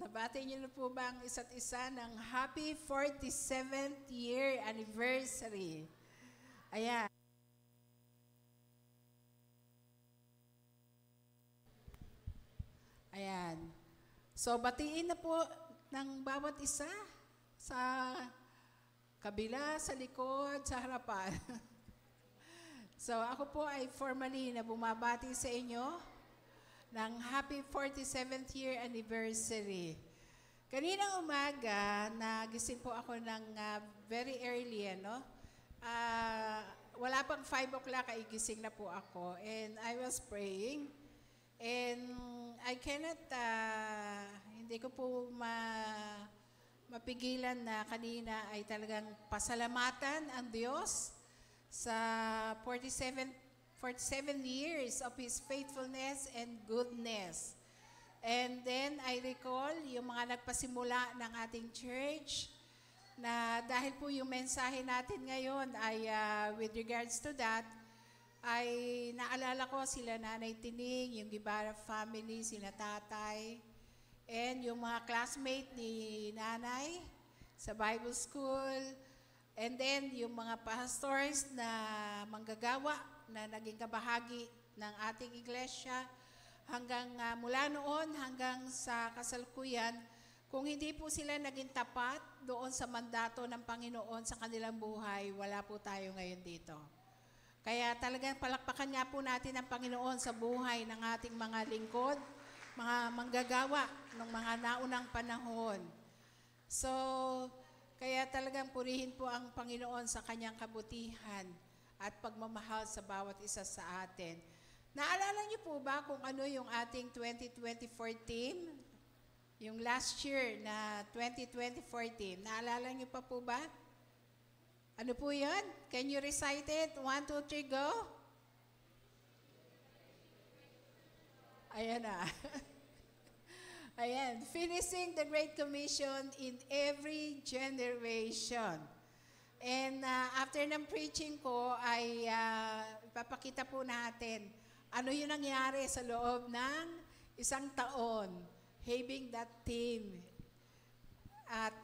Nabati niyo na po ba ang isa't isa ng happy 47th year anniversary? Ayan. Ayan. So, batiin na po ng bawat isa sa kabila, sa likod, sa harapan. So, ako po ay formally na bumabati sa inyo ng happy 47th year anniversary. Kaninang umaga, nagising po ako ng very early, ano? Wala pang 5 o'clock ay gising na po ako. And I was praying. And I cannot, hindi ko po mapigilan na kanina ay talagang pasalamatan ang Diyos sa 47 years of His faithfulness and goodness. And then I recall yung mga nagpasimula ng ating church na dahil po yung mensahe natin ngayon ay with regards to that, ay naalala ko sila Nanay Tining, yung Gibara family, sila tatay, and yung mga classmate ni Nanay sa Bible School, and then yung mga pastors na manggagawa na naging kabahagi ng ating iglesia hanggang mula noon hanggang sa kasalukuyan, kung hindi po sila naging tapat doon sa mandato ng Panginoon sa kanilang buhay, wala po tayo ngayon dito. Kaya talagang palakpakan nga po natin ang Panginoon sa buhay ng ating mga lingkod, mga manggagawa ng mga naunang panahon. So, kaya talagang purihin po ang Panginoon sa kanyang kabutihan at pagmamahal sa bawat isa sa atin. Naalala niyo po ba kung ano yung ating 2024 team? Yung last year na 2024 team. Naalala niyo pa po ba? Ano po yan? Can you recite it? 1, 2, 3, go! Ayan na. Ayan. Finishing the Great Commission in every generation. And after ng preaching ko, ay ipapakita po natin ano yung nangyari sa loob ng isang taon having that team. At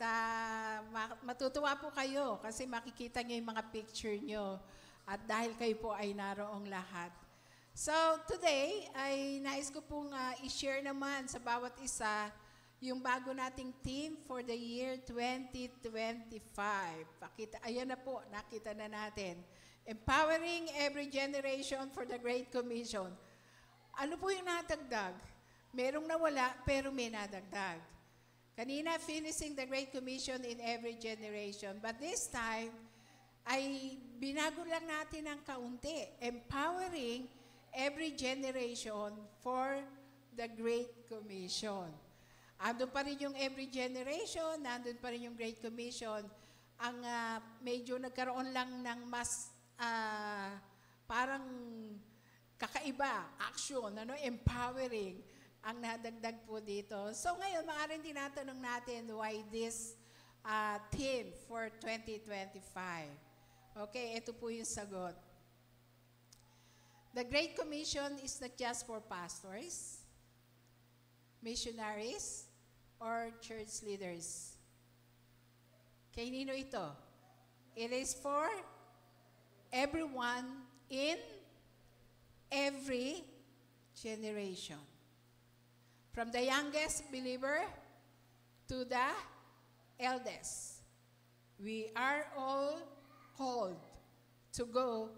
matutuwa po kayo kasi makikita nyo yung mga picture nyo at dahil kayo po ay naroong lahat. So today ay nais ko pong i-share naman sa bawat isa yung bago nating team for the year 2025. Ayan na po, nakita na natin. Empowering every generation for the Great Commission. Ano po yung nadagdag? Merong nawala pero may nadagdag. Kanina, finishing the Great Commission in every generation. But this time, ay binago lang natin ng kaunti. Empowering every generation for the Great Commission. Andun pa rin yung every generation, nandun pa rin yung Great Commission. Ang medyo nagkaroon lang ng mas parang kakaiba, action, empowering ang nadagdag po dito. So ngayon, maaaring tinatanong natin why this theme for 2025. Okay, ito po yung sagot. The Great Commission is not just for pastors, missionaries, or church leaders. Kay nino ito? It is for everyone in every generation. From the youngest believer to the eldest, we are all called to go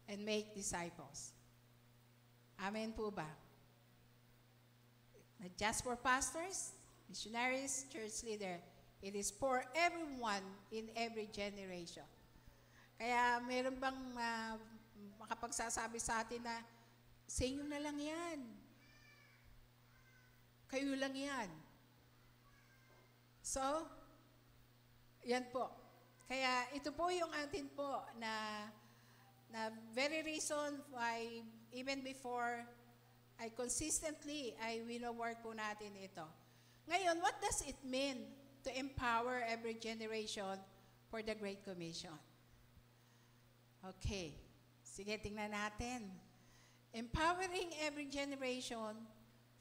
and make disciples. Amen po ba? Not just for pastors, missionaries, church leader. It is for everyone in every generation. Kaya meron bang makapagsasabi sa atin na sa inyo na lang yan? Kayo lang yan. So, yan po. Kaya ito po yung atin po na very reason why even before I consistently, wino-work po natin ito. Ngayon, what does it mean to empower every generation for the Great Commission? Okay. Sige, tingnan natin. Empowering every generation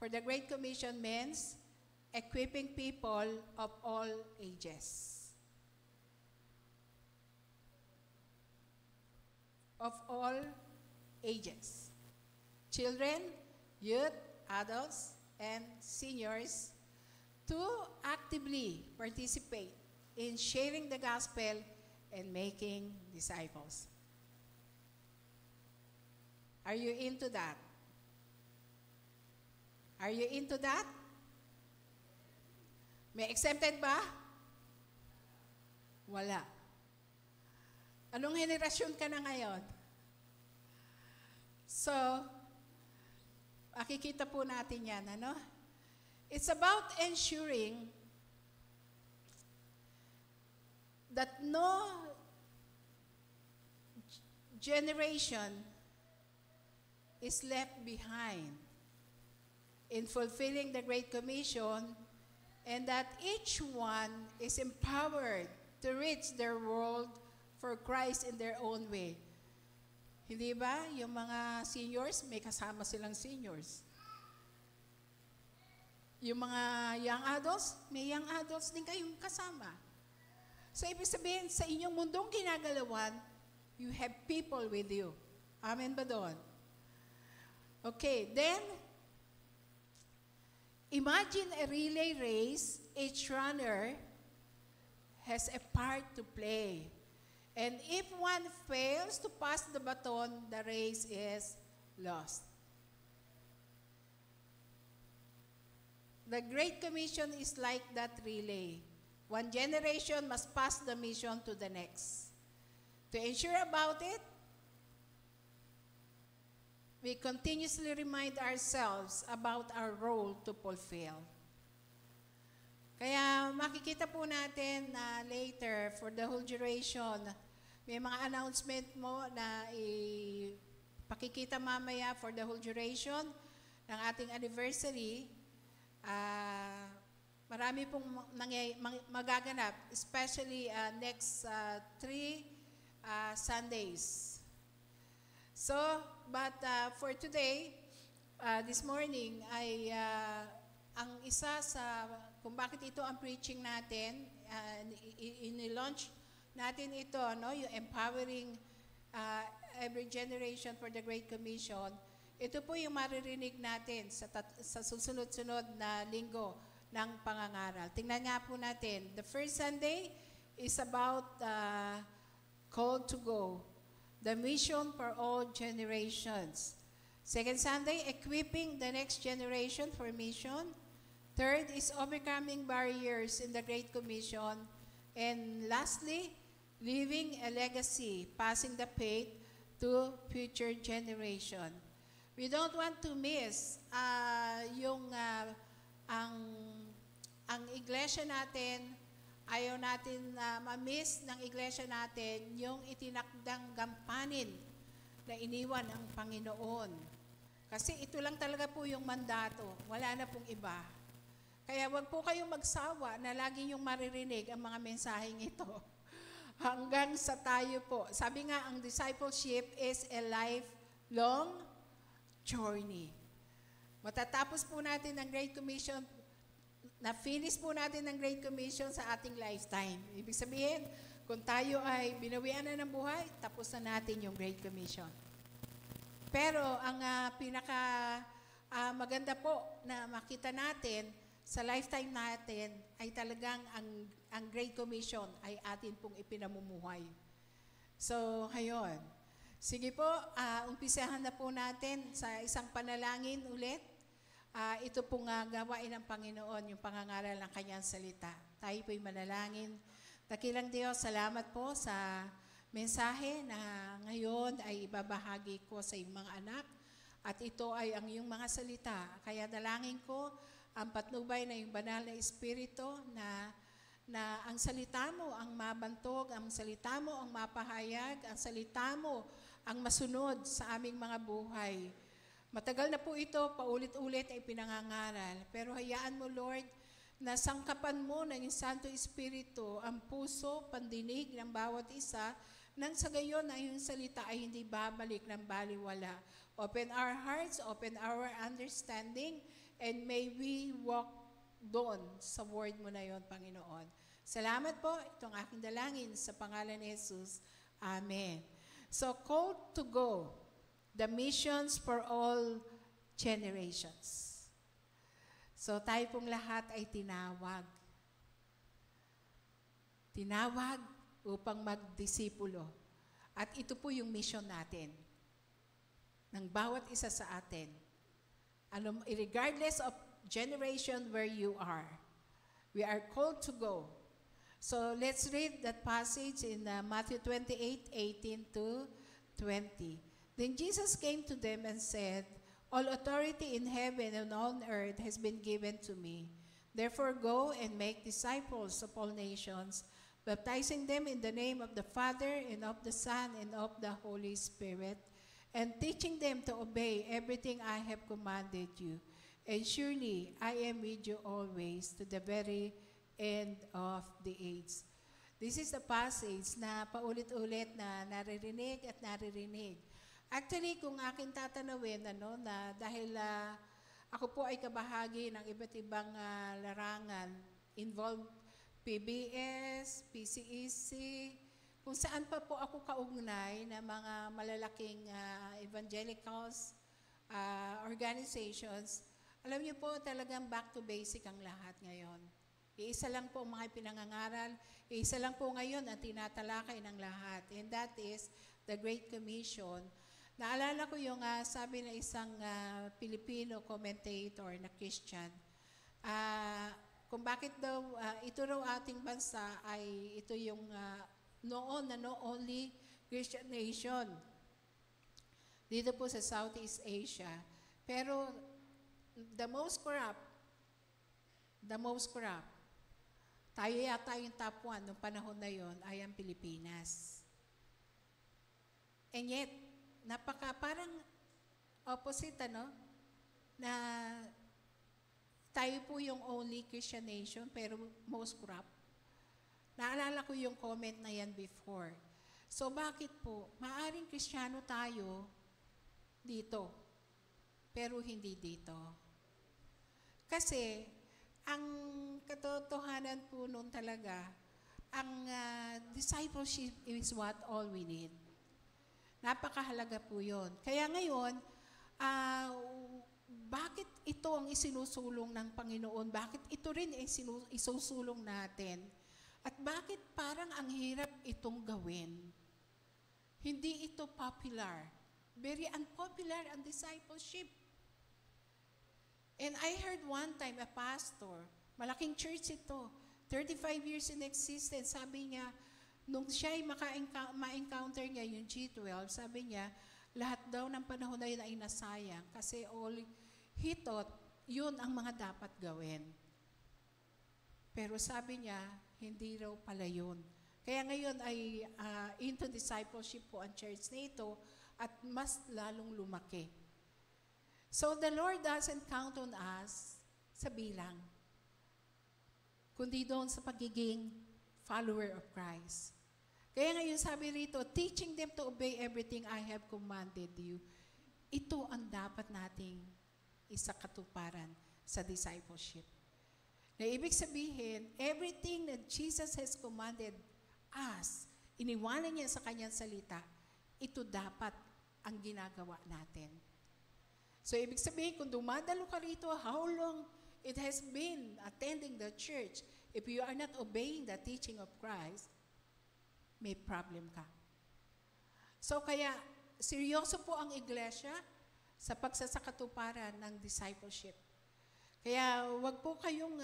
for the Great Commission means equipping people of all ages. Of all ages. Children, youth, adults, and seniors to actively participate in sharing the gospel and making disciples. Are you into that? Are you into that? May exempted ba? Wala. Anong henerasyon ka na ngayon? So, makikita po natin yan, ano? It's about ensuring that no generation is left behind in fulfilling the Great Commission, and that each one is empowered to reach their world for Christ in their own way. Hindi ba? Yung mga seniors, may kasama silang seniors. Yung mga young adults, may young adults din kayong kasama. So, ibig sabihin, sa inyong mundong ginagalawan, you have people with you. Amen ba doon? Okay, then, imagine a relay race. Each runner has a part to play. And if one fails to pass the baton, the race is lost. The Great Commission is like that relay. One generation must pass the mission to the next. To ensure about it, we continuously remind ourselves about our role to fulfill. Kaya makikita po natin na later, for the whole duration, may mga announcement mo na ipakikita mamaya for the whole duration ng ating anniversary. Marami pong magaganap, especially next 3 Sundays. So, but for today, this morning, ay ang isa sa kung bakit ito ang preaching natin, in-launch natin ito, no, yung empowering every generation for the Great Commission. Ito po yung maririnig natin sa susunod-sunod na linggo ng pangangaral. Tingnan nga po natin. The first Sunday is about call to go. The mission for all generations. Second Sunday, equipping the next generation for mission. Third is overcoming barriers in the Great Commission. And lastly, leaving a legacy, passing the faith to future generation. We don't want to miss ang iglesia natin. Ayaw natin ma-miss ng iglesia natin yung itinakdang gampanin na iniwan ng Panginoon. Kasi ito lang talaga po yung mandato. Wala na pong iba. Kaya wag po kayong magsawa na lagi yung maririnig ang mga mensaheng ito. Hanggang sa tayo po. Sabi nga, ang discipleship is a lifelong journey. Matatapos po natin ang Great Commission, na-finish po natin ang Great Commission sa ating lifetime. Ibig sabihin, kung tayo ay binawian na ng buhay, tapos na natin yung Great Commission. Pero ang maganda po na makita natin sa lifetime natin ay talagang ang Great Commission ay atin pong ipinamumuhay. So, ngayon, sige po, umpisahan na po natin sa isang panalangin ulit. Ito pong gawain ng Panginoon, yung pangangaral ng Kanyang salita. Tayo po'y manalangin. Dakilang Diyos, salamat po sa mensahe na ngayon ay ibabahagi ko sa iyong mga anak. At ito ay ang iyong mga salita. Kaya dalangin ko ang patnubay na yung banal na Espiritu na ang salita mo ang mabantog, ang salita mo ang mapahayag, ang salita mo ang masunod sa aming mga buhay. Matagal na po ito, paulit-ulit ay pinangangaral. Pero hayaan mo, Lord, na sangkapan mo ng Santo Espiritu ang puso, pandinig ng bawat isa, nang sa gayon na yung salita ay hindi babalik ng baliwala. Open our hearts, open our understanding, and may we walk doon sa word mo na yon, Panginoon. Salamat po, itong aking dalangin sa pangalan ni Jesus. Amen. So, call to go, the missions for all generations. So, tayo pong lahat ay tinawag. Tinawag upang magdisipulo. At ito po yung mission natin ng bawat isa sa atin. Regardless of generation where you are, we are called to go. So let's read that passage in Matthew 28:18 to 20. Then Jesus came to them and said, "All authority in heaven and on earth has been given to me. Therefore go and make disciples of all nations, baptizing them in the name of the Father and of the Son and of the Holy Spirit, and teaching them to obey everything I have commanded you. And surely I am with you always to the very end of the age." This is the passage na paulit-ulit na naririnig at naririnig. Actually, kung akin tatanawin, na dahil ako po ay kabahagi ng iba't ibang larangan, involved PBS, PCEC, kung saan pa po ako kaugnay na mga malalaking evangelicals, organizations, alam niyo po talagang back to basic ang lahat ngayon. Iisa lang po ang mga pinangangaral, iisa lang po ngayon ang tinatalakay ng lahat, and that is the Great Commission. Naalala ko yung sabi ng isang Filipino commentator na Christian, kung bakit daw ito raw ating bansa ay ito yung noon na no only Christian nation dito po sa Southeast Asia. Pero the most corrupt, tayo yata yung top 1 noong panahon na yon ay ang Pilipinas. And yet, parang opposite, na tayo po yung only Christian nation pero most corrupt. Naalala ko yung comment na yan before. So bakit po? Maaring Kristiyano tayo dito, pero hindi dito. Kasi, ang katotohanan po nun talaga, ang discipleship is what all we need. Napakahalaga po yun. Kaya ngayon, bakit ito ang isinusulong ng Panginoon? Bakit ito rin ay isusulong natin? At bakit parang ang hirap itong gawin? Hindi ito popular. Very unpopular ang discipleship. And I heard one time a pastor, malaking church ito, 35 years in existence, sabi niya, nung siya ay ma-encounter niya yung G12, sabi niya, lahat daw ng panahon na yun ay nasayang kasi all he thought, yun ang mga dapat gawin. Pero sabi niya, hindi raw pala yun. Kaya ngayon ay into discipleship po ang church na ito at mas lalong lumaki. So the Lord doesn't count on us sa bilang, kundi doon sa pagiging follower of Christ. Kaya ngayon sabi rito, teaching them to obey everything I have commanded you. Ito ang dapat nating isakatuparan sa discipleship. Na ibig sabihin, everything that Jesus has commanded us, iniwanan niya sa kanyang salita, ito dapat ang ginagawa natin. So ibig sabihin, kung dumadalo ka rito, how long it has been attending the church, if you are not obeying the teaching of Christ, may problem ka. So kaya, seryoso po ang iglesia sa pagsasakatuparan ng discipleship. Kaya wag po kayong,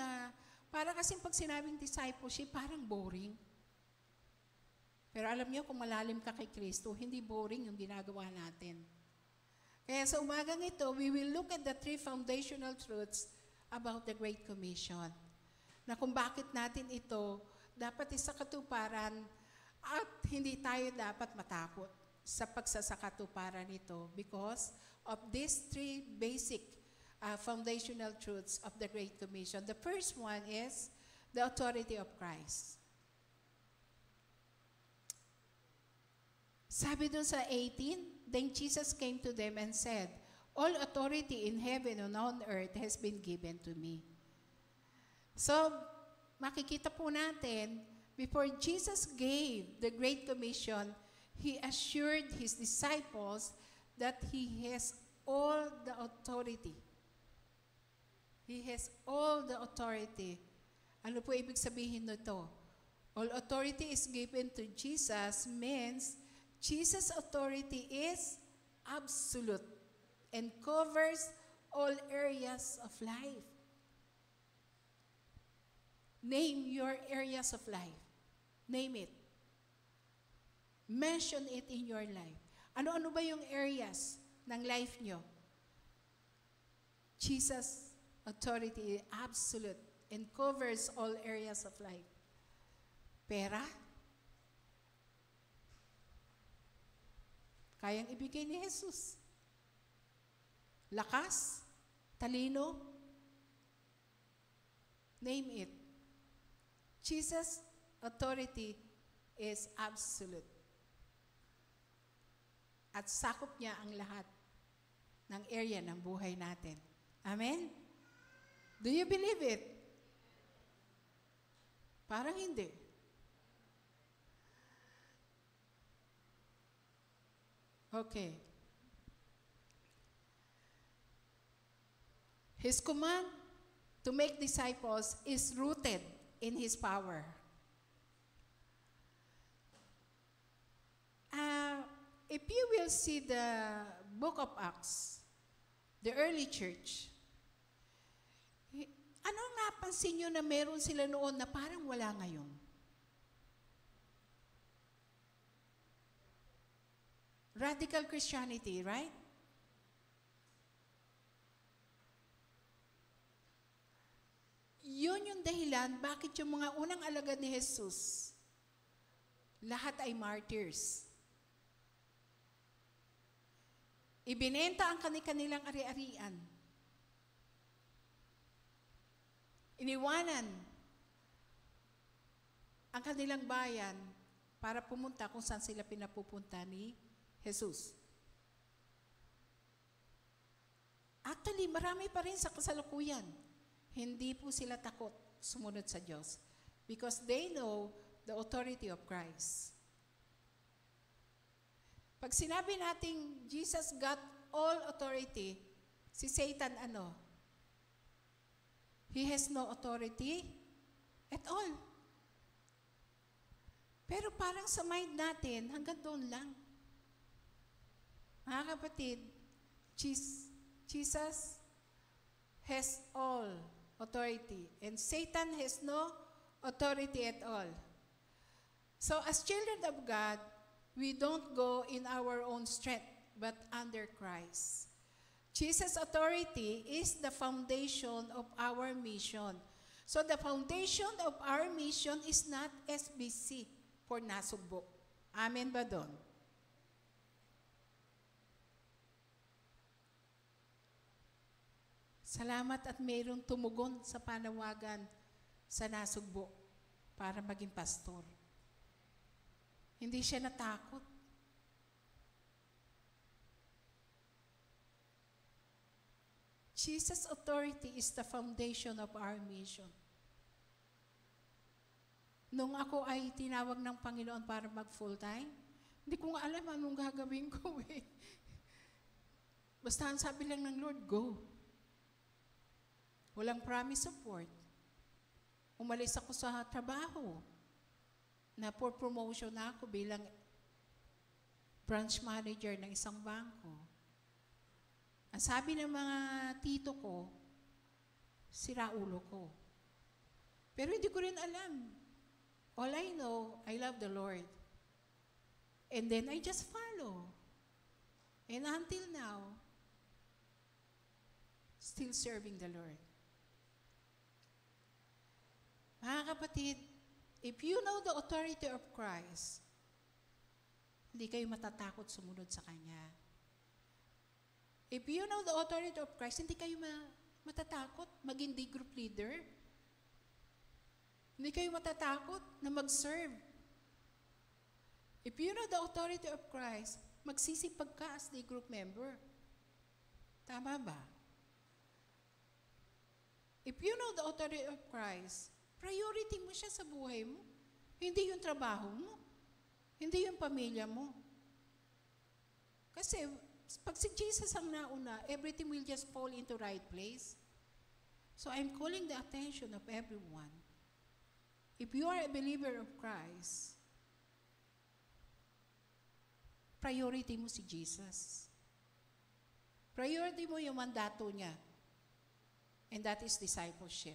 para kasing pag sinabing discipleship, parang boring. Pero alam niyo, kung malalim ka kay Kristo, hindi boring yung ginagawa natin. Kaya sa umagang ito, we will look at the 3 foundational truths about the Great Commission. Na kung bakit natin ito dapat isakatuparan at hindi tayo dapat matakot sa pagsasakatuparan nito because of these 3 basic foundational truths of the Great Commission. The first one is the authority of Christ. Sabi doon sa 18, then Jesus came to them and said, all authority in heaven and on earth has been given to me. So, makikita po natin, before Jesus gave the Great Commission, He assured His disciples that He has all the authority. He has all the authority. Ano po ibig sabihin nito? All authority is given to Jesus means Jesus' authority is absolute and covers all areas of life. Name your areas of life. Name it. Mention it in your life. Ano-ano ba yung areas ng life nyo? Jesus' authority is absolute and covers all areas of life. Pera? Kayang ibigay ni Jesus. Lakas? Talino? Name it. Jesus' authority is absolute. At sakop niya ang lahat ng area ng buhay natin. Amen? Do you believe it? Parang hindi. Okay. His command to make disciples is rooted in His power. If you will see the book of Acts, the early church, ano napansin nyo na meron sila noon na parang wala ngayon? Radical Christianity, right? Yun yung dahilan bakit yung mga unang alagad ni Jesus, lahat ay martyrs. Ibinenta ang kanilang ari-arian. Iniwanan ang kanilang bayan para pumunta kung saan sila pinapupunta ni Jesus. Actually, marami pa rin sa kasalukuyan. Hindi po sila takot sumunod sa Diyos because they know the authority of Christ. Pag sinabi nating Jesus got all authority, si Satan ano? He has no authority at all. Pero parang sa mind natin, hanggang doon lang. Mga kapatid, Jesus has all authority and Satan has no authority at all. So as children of God, we don't go in our own strength, but under Christ. Jesus' authority is the foundation of our mission. So the foundation of our mission is not SBC for Nasugbo. Amen ba doon? Salamat at mayroong tumugon sa panawagan sa Nasugbo para maging pastor. Hindi siya natakot. Jesus' authority is the foundation of our mission. Nung ako ay tinawag ng Panginoon para mag-full-time, hindi ko nga alam anong gagawin ko eh. Basta ang sabi lang ng Lord, go. Walang promise support. Umalis ako sa trabaho na for promotion na ako bilang branch manager ng isang bangko. Ang sabi ng mga tito ko, sira ulo ko. Pero hindi ko rin alam. All I know, I love the Lord. And then I just follow. And until now, still serving the Lord. Mga kapatid, if you know the authority of Christ, hindi kayo matatakot sumunod sa Kanya. If you know the authority of Christ, hindi kayo matatakot maging D group leader. Hindi kayo matatakot na mag-serve. If you know the authority of Christ, magsisipag ka as D group member. Tama ba? If If you know the authority of Christ, priority mo siya sa buhay mo. Hindi yung trabaho mo. Hindi yung pamilya mo. Kasi, pag si Jesus ang nauna, everything will just fall into right place. So, I'm calling the attention of everyone. If you are a believer of Christ, priority mo si Jesus. Priority mo yung mandato niya. And that is discipleship.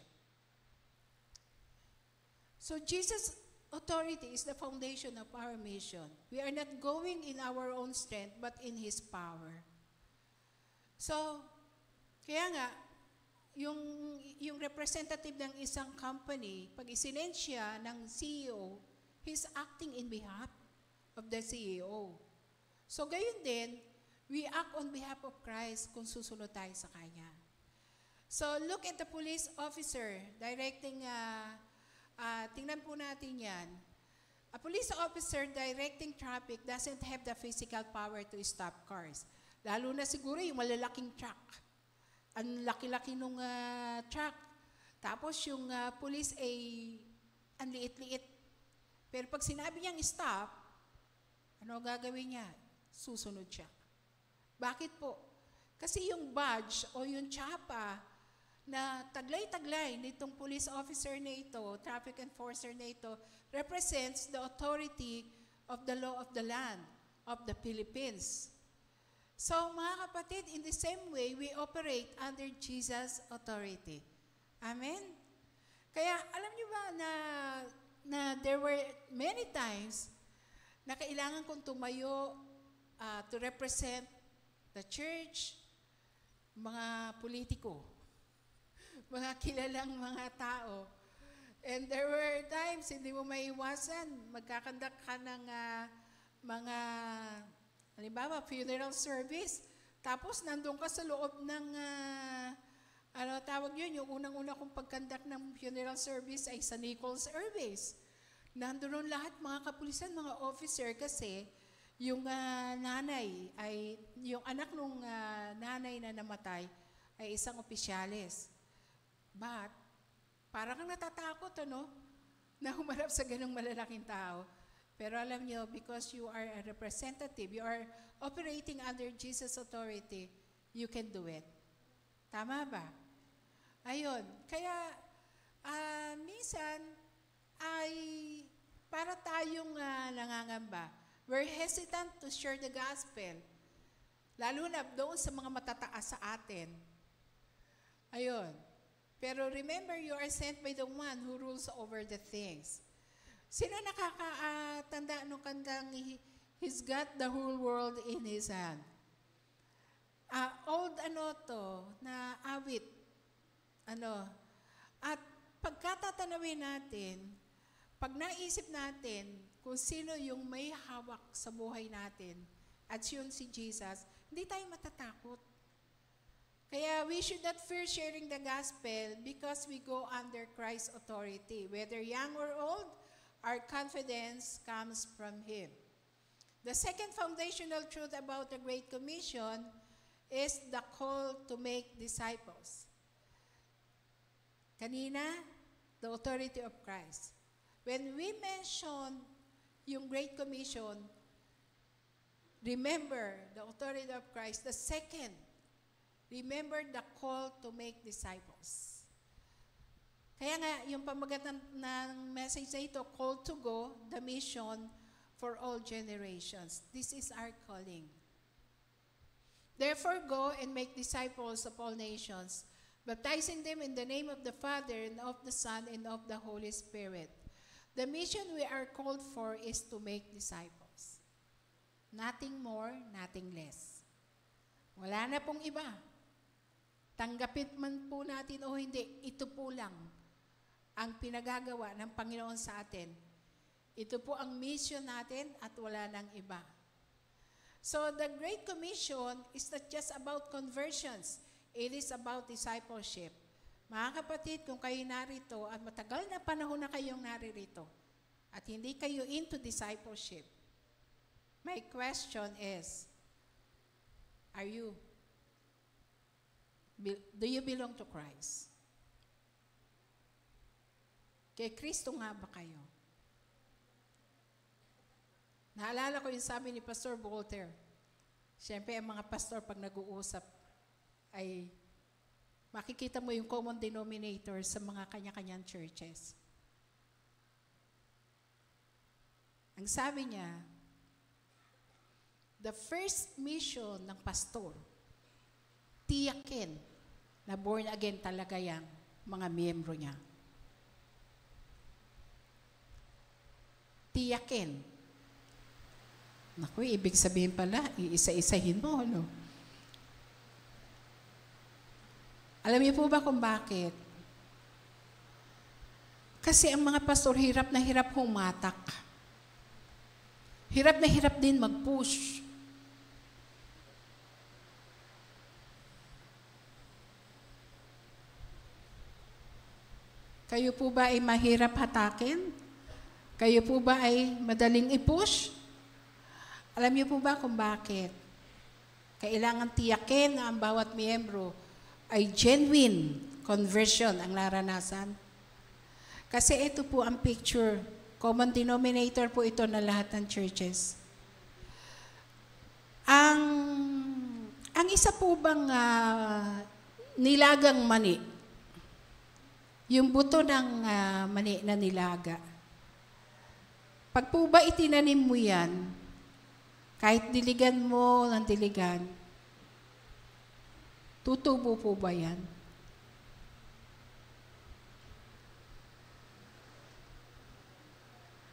So Jesus' authority is the foundation of our mission. We are not going in our own strength, but in His power. So, kaya nga, yung representative ng isang company, pag isinend siya ng CEO, he's acting in behalf of the CEO. So, gayon din, we act on behalf of Christ kung susunod tayo sa Kanya. So, look at the police officer directing, tingnan po natin yan. A police officer directing traffic doesn't have the physical power to stop cars. Lalo na siguro yung malalaking truck. Ang laki-laki nung truck. Tapos yung police ay ang liit-liit. Pero pag sinabi niyang stop, ano gagawin niya? Susunod siya. Bakit po? Kasi yung badge o yung tsapa na taglay-taglay nitong police officer na ito, traffic enforcer na ito, represents the authority of the law of the land of the Philippines. So, mga kapatid, in the same way, we operate under Jesus' authority. Amen? Kaya, alam niyo ba na there were many times na kailangan kong tumayo to represent the church, mga politiko, mga kilalang mga tao. And there were times, hindi mo maiwasan, magkakandak ka ng mga, halimbawa, funeral service. Tapos, nandun ka sa loob ng, tawag yun, yung unang-una kong pagkandak ng funeral service ay sa Nichols Air Base. Nandun lahat mga kapulisan, mga officer, kasi yung nanay, ay, yung anak nung nanay na namatay, ay isang opisyalis. But, parang kang natatakot, na humarap sa ganung malalaking tao. Pero alam nyo, because you are a representative, you are operating under Jesus' authority, you can do it. Tama ba? Ayun. Kaya, minsan, ay para tayong nangangamba. We're hesitant to share the gospel. Lalo na doon sa mga matataas sa atin. Ayun. Pero remember, you are sent by the one who rules over the things. Sino nakakatanda nung kantang He's got the whole world in His hand? Old na awit. At pagkatatanawin natin, pag naisip natin kung sino yung may hawak sa buhay natin, at yun si Jesus, hindi tayo matatakot. Kaya we should not fear sharing the gospel because we go under Christ's authority. Whether young or old, our confidence comes from Him. The second foundational truth about the Great Commission is the call to make disciples. Kanina, the authority of Christ. When we mention yung Great Commission, remember the authority of Christ. The second, remember the call to make disciples. Kaya nga, yung pamagat ng message na ito, call to go, the mission for all generations. This is our calling. Therefore, go and make disciples of all nations, baptizing them in the name of the Father and of the Son and of the Holy Spirit. The mission we are called for is to make disciples. Nothing more, nothing less. Wala na pong iba. Tanggapin man po natin o hindi, ito po lang ang pinagagawa ng Panginoon sa atin. Ito po ang mission natin at wala nang iba. So the Great Commission is not just about conversions. It is about discipleship. Mga kapatid, kung kayo narito at matagal na panahon na kayong naririto at hindi kayo into discipleship, my question is, do you belong to Christ? Kay Kristo nga ba kayo? Naalala ko yung sabi ni Pastor Voltaire. Siyempre, ang mga pastor pag nag-uusap ay makikita mo yung common denominator sa mga kanya-kanyang churches. Ang sabi niya, the first mission ng pastor, tiyakin na born again talaga yung mga miyembro niya. Tiyakin. Naku, ibig sabihin pala, iisa-isahin mo, no? Alam niyo po ba kung bakit? Kasi ang mga pastor, hirap na hirap humatak. Hirap na hirap din mag-push. Kayo po ba ay mahirap hatakin? Kayo po ba ay madaling i-push? Alam niyo po ba kung bakit? Kailangan tiyakin na ang bawat miyembro ay genuine conversion ang naranasan. Kasi ito po ang picture, common denominator po ito na lahat ng churches. Ang isa po bang nilagang mani, yung buto ng mani na nilaga, pag po ba itinanim mo yan, kahit diligan mo ng diligan, tutubo po ba yan?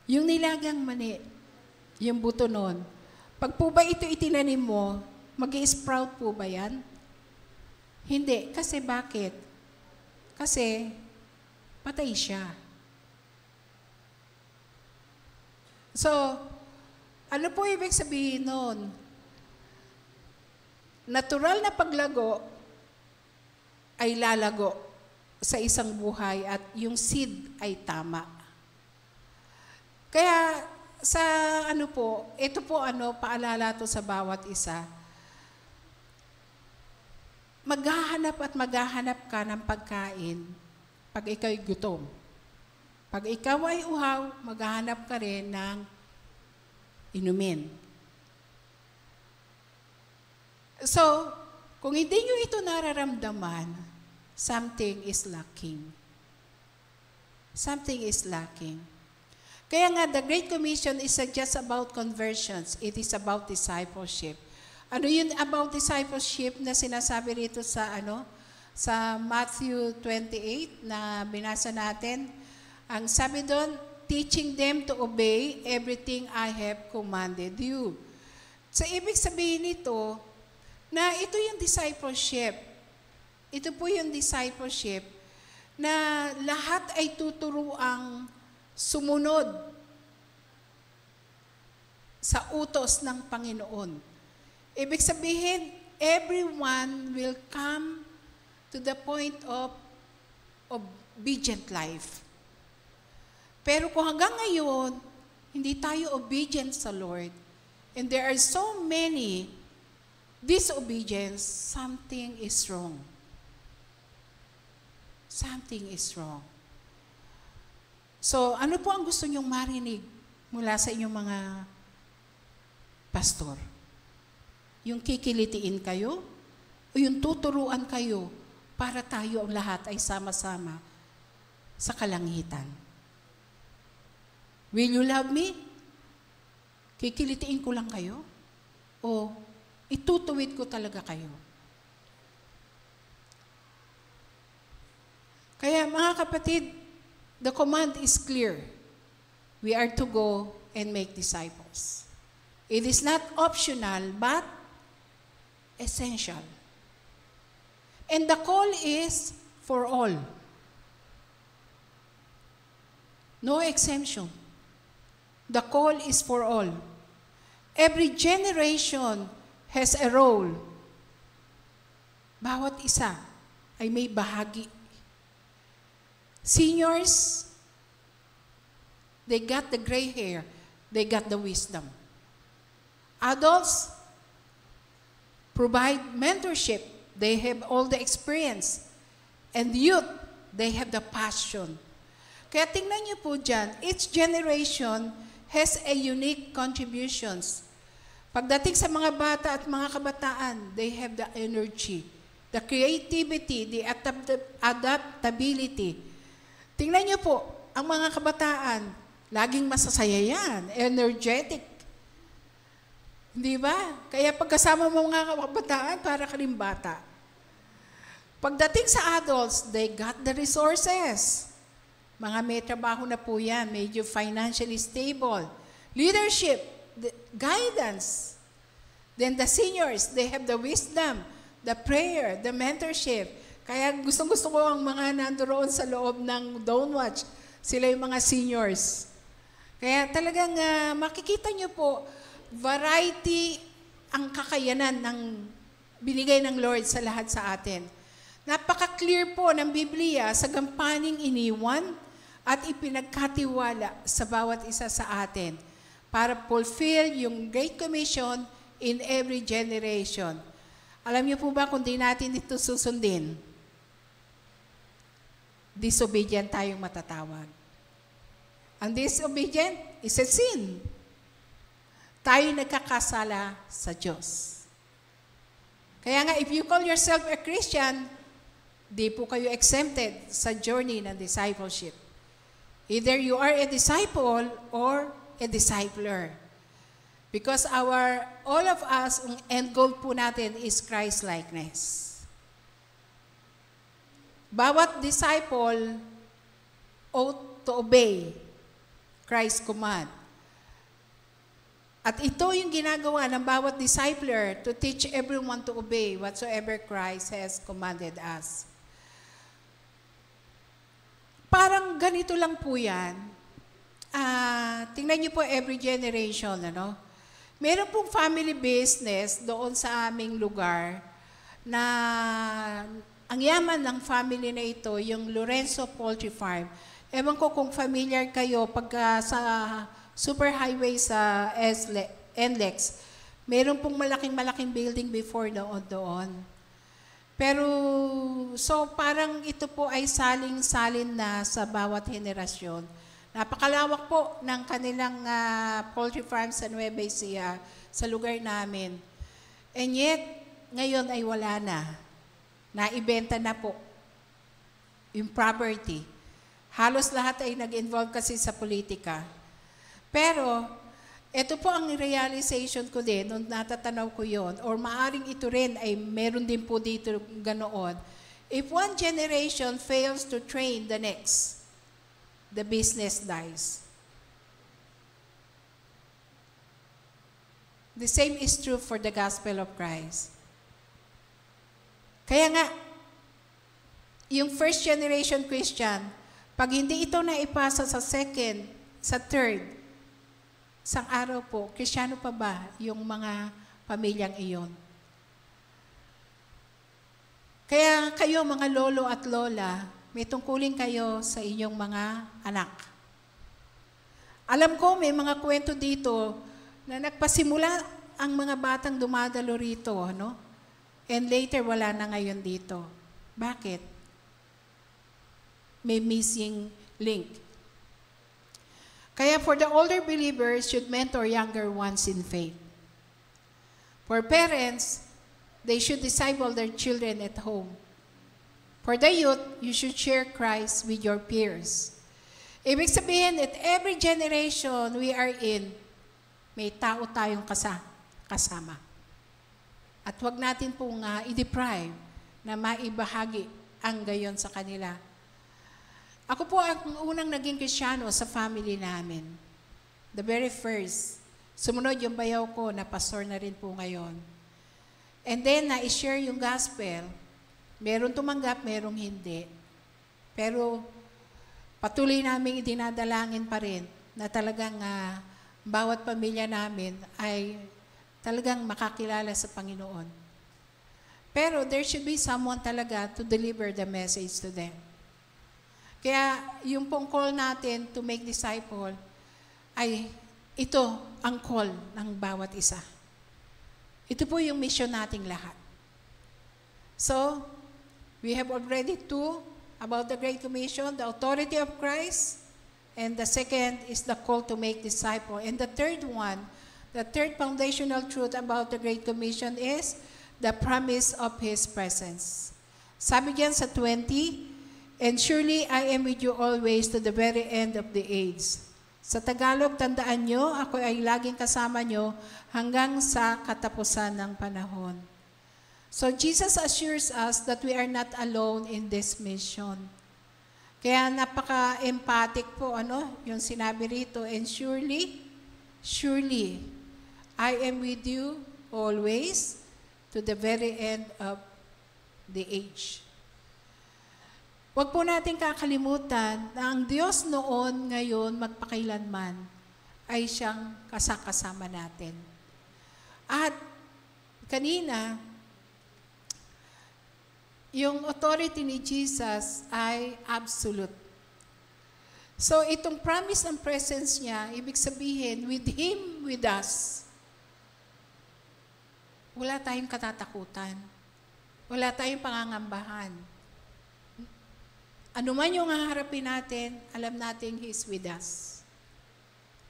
Yung nilagang mani, yung buto nun, pag po ba ito itinanim mo, mag-i-sprout po ba yan? Hindi. Kasi bakit? Kasi patay siya. So, ano po ibig sabihin nun? Natural na paglago ay lalago sa isang buhay at yung seed ay tama. Kaya sa ito po paalala to sa bawat isa. Maghahanap at maghahanap ka ng pagkain pag ikaw'y gutom. Pag ikaw ay uhaw, maghahanap ka rin ng inumin. So, kung hindi nyo ito nararamdaman, something is lacking. Something is lacking. Kaya nga, the Great Commission is just about conversions. It is about discipleship. Ano yun about discipleship na sinasabi rito sa sa Matthew 28 na binasa natin? Ang sabi doon, teaching them to obey everything I have commanded you. So, ibig sabihin nito, na ito yung discipleship. Ito po yung discipleship na lahat ay tuturuang sumunod sa utos ng Panginoon. Ibig sabihin, everyone will come to the point of obedient life. Pero kung hanggang ngayon, hindi tayo obedient sa Lord, and there are so many disobedience, something is wrong. Something is wrong. So, ano po ang gusto nyong marinig mula sa inyong mga pastor? Yung kikilitiin kayo? O yung tuturuan kayo para tayo ang lahat ay sama-sama sa kalangitan? Will you love me? Kikilitiin ko lang kayo? O itutuwid ko talaga kayo? Kaya mga kapatid, the command is clear. We are to go and make disciples. It is not optional, but essential. And the call is for all. No exemption. The call is for all. Every generation has a role. Bawat isa ay may bahagi. Seniors, they got the gray hair. They got the wisdom. Adults provide mentorship. They have all the experience. And youth, they have the passion. Kaya tingnan niyo po dyan, each generation has a unique contributions. Pagdating sa mga bata at mga kabataan, they have the energy, the creativity, the adaptability. Tingnan niyo po, ang mga kabataan, laging masasaya yan, energetic. Hindi ba? Kaya pagkasama mo mga kabataan, para ka rin bata. Pagdating sa adults, they got the resources. Mga may trabaho na po yan, medyo financially stable. Leadership, the guidance. Then the seniors, they have the wisdom, the prayer, the mentorship. Kaya gustong-gusto ko ang mga nandoon sa loob ng Don't Watch. Sila yung mga seniors. Kaya talagang makikita nyo po, variety ang kakayanan ng binigay ng Lord sa lahat sa atin. Napaka-clear po ng Biblia sa gampaning iniwan at ipinagkatiwala sa bawat isa sa atin para fulfill yung Great Commission in every generation. Alam niyo po ba kung di natin ito susundin, disobedient tayong matatawag. Ang disobedient is a sin. Tayo nagkakasala sa Diyos. Kaya nga, if you call yourself a Christian, di po kayo exempted sa journey ng discipleship. Either you are a disciple or a discipler. Because all of us, ang end goal po natin is Christ-likeness. Bawat disciple ought to obey Christ's command. At ito yung ginagawa ng bawat discipler to teach everyone to obey whatsoever Christ has commanded us. Parang ganito lang po yan. Tingnan niyo po every generation, ano? Meron pong family business doon sa aming lugar na ang yaman ng family na ito, yung Lorenzo Poultry Farm. Ewan ko kung familiar kayo pagka sa superhighway sa NLEX, meron pong malaking building before doon. Pero, so parang ito po ay saling-salin na sa bawat henerasyon. Napakalawak po ng kanilang poultry farm sa Nueva Ecija, sa lugar namin. And yet, ngayon ay wala na. Naibenta na po yung property. Halos lahat ay nag-involve kasi sa politika. Pero, ito po ang realization ko din, nung natatanaw ko yon, or maaring ito rin ay meron din po dito ganoon. If one generation fails to train the next, the business dies. The same is true for the gospel of Christ. Kaya nga, yung first generation Christian, pag hindi ito naipasa sa second, sa third, isang araw po, Kristiyano pa ba yung mga pamilyang iyon? Kaya kayo mga lolo at lola, may tungkulin kayo sa inyong mga anak. Alam ko may mga kwento dito na nagpasimula ang mga batang dumadalo rito, no? And later wala na ngayon dito. Bakit? May missing link. Kaya for the older believers should mentor younger ones in faith. For parents, they should disciple their children at home. For the youth, you should share Christ with your peers. Ibig sabihin that every generation we are in, may tao tayong kasama. At huwag natin pong i-deprive na maibahagi ang gayon sa kanila. Ako po ang unang naging Kristiyano sa family namin. The very first. Sumunod yung bayaw ko na pastor na rin po ngayon. And then, na-share yung gospel. Meron tumanggap, merong hindi. Pero, patuloy namin idinadalangin pa rin na talagang bawat pamilya namin ay talagang makakilala sa Panginoon. Pero, there should be someone talaga to deliver the message to them. Kaya yung pong call natin to make disciple ay ito ang call ng bawat isa. Ito po yung mission nating lahat. So, we have already 2 about the Great Commission, the authority of Christ, and the second is the call to make disciples. And the third one, the third foundational truth about the Great Commission is the promise of His presence. Sabi diyan sa 20, and surely I am with you always to the very end of the age. Sa Tagalog, tandaan nyo, ako ay laging kasama nyo hanggang sa katapusan ng panahon. So Jesus assures us that we are not alone in this mission. Kaya napaka-emphatic po, yung sinabi rito, and surely, surely, I am with you always to the very end of the age. Huwag po natin kakalimutan na ang Diyos noon, ngayon, magpakailanman, ay siyang kasama natin. At kanina, yung authority ni Jesus ay absolute. So itong promise ng presence niya, ibig sabihin, with Him, with us, wala tayong katatakutan. Wala tayong pangangambahan. Ano man yung haharapin natin, alam natin He's with us.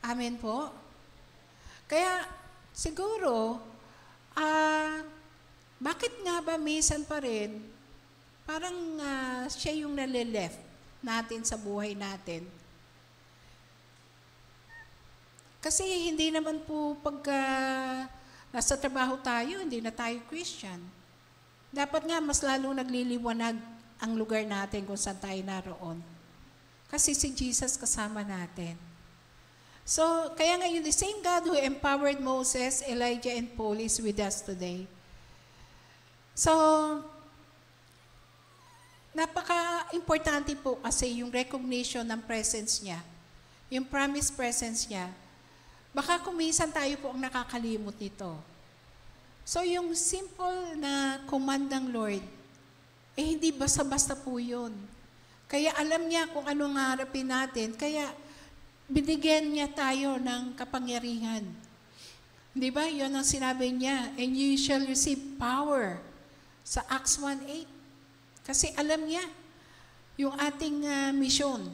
Amen po? Kaya siguro, bakit nga ba minsan pa rin, parang siya yung nalileft natin sa buhay natin? Kasi hindi naman po pagka nasa trabaho tayo, hindi na tayo Christian. Dapat nga mas lalong nagliliwanag ang lugar natin kung saan tayo naroon. Kasi si Jesus kasama natin. So, kaya ngayon, the same God who empowered Moses, Elijah, and Paul is with us today. So, napaka-importante po kasi yung recognition ng presence niya, yung promise presence niya. Baka kuminsan tayo po ang nakakalimot nito. So, yung simple na command ng Lord, hindi basta-basta po yun. Kaya alam niya kung anong harapin natin. Kaya binigyan niya tayo ng kapangyarihan. Di ba? Yun ang sinabi niya. And you shall receive power sa Acts 1:8. Kasi alam niya yung ating mission.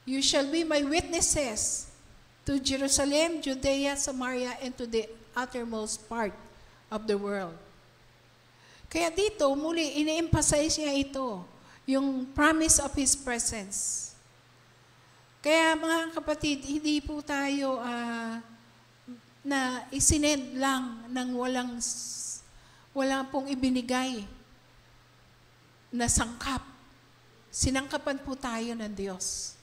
You shall be my witnesses to Jerusalem, Judea, Samaria, and to the uttermost part of the world. Kaya dito, muli, ini-emphasize niya ito, yung promise of His presence. Kaya mga kapatid, hindi po tayo na isinend lang ng walang pong ibinigay na sangkap. Sinangkapan po tayo ng Diyos.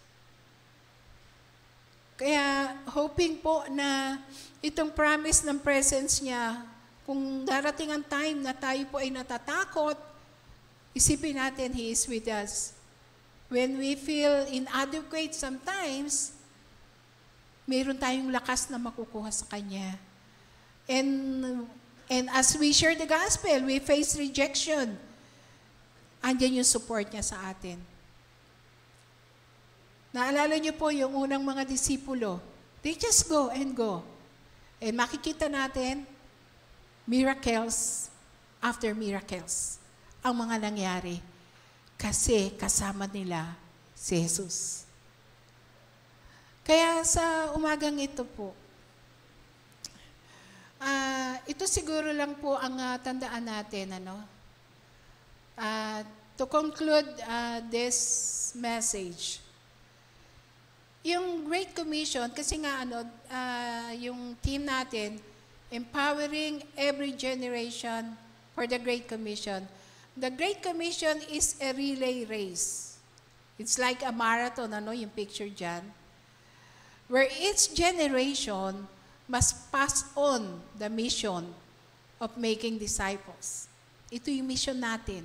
Kaya hoping po na itong promise ng presence niya, kung darating ang time na tayo po ay natatakot, isipin natin He is with us. When we feel inadequate sometimes, mayroon tayong lakas na makukuha sa Kanya. And as we share the gospel, we face rejection. Andiyan yung support niya sa atin. Naalala niyo po yung unang mga disipulo, they just go and go. And makikita natin, miracles after miracles ang mga nangyari kasi kasama nila si Jesus. Kaya sa umagang ito po, ito siguro lang po ang tandaan natin. To conclude this message, yung Great Commission, kasi nga yung team natin, empowering every generation for the Great Commission. The Great Commission is a relay race. It's like a marathon, yung picture dyan, where each generation must pass on the mission of making disciples. Ito yung mission natin.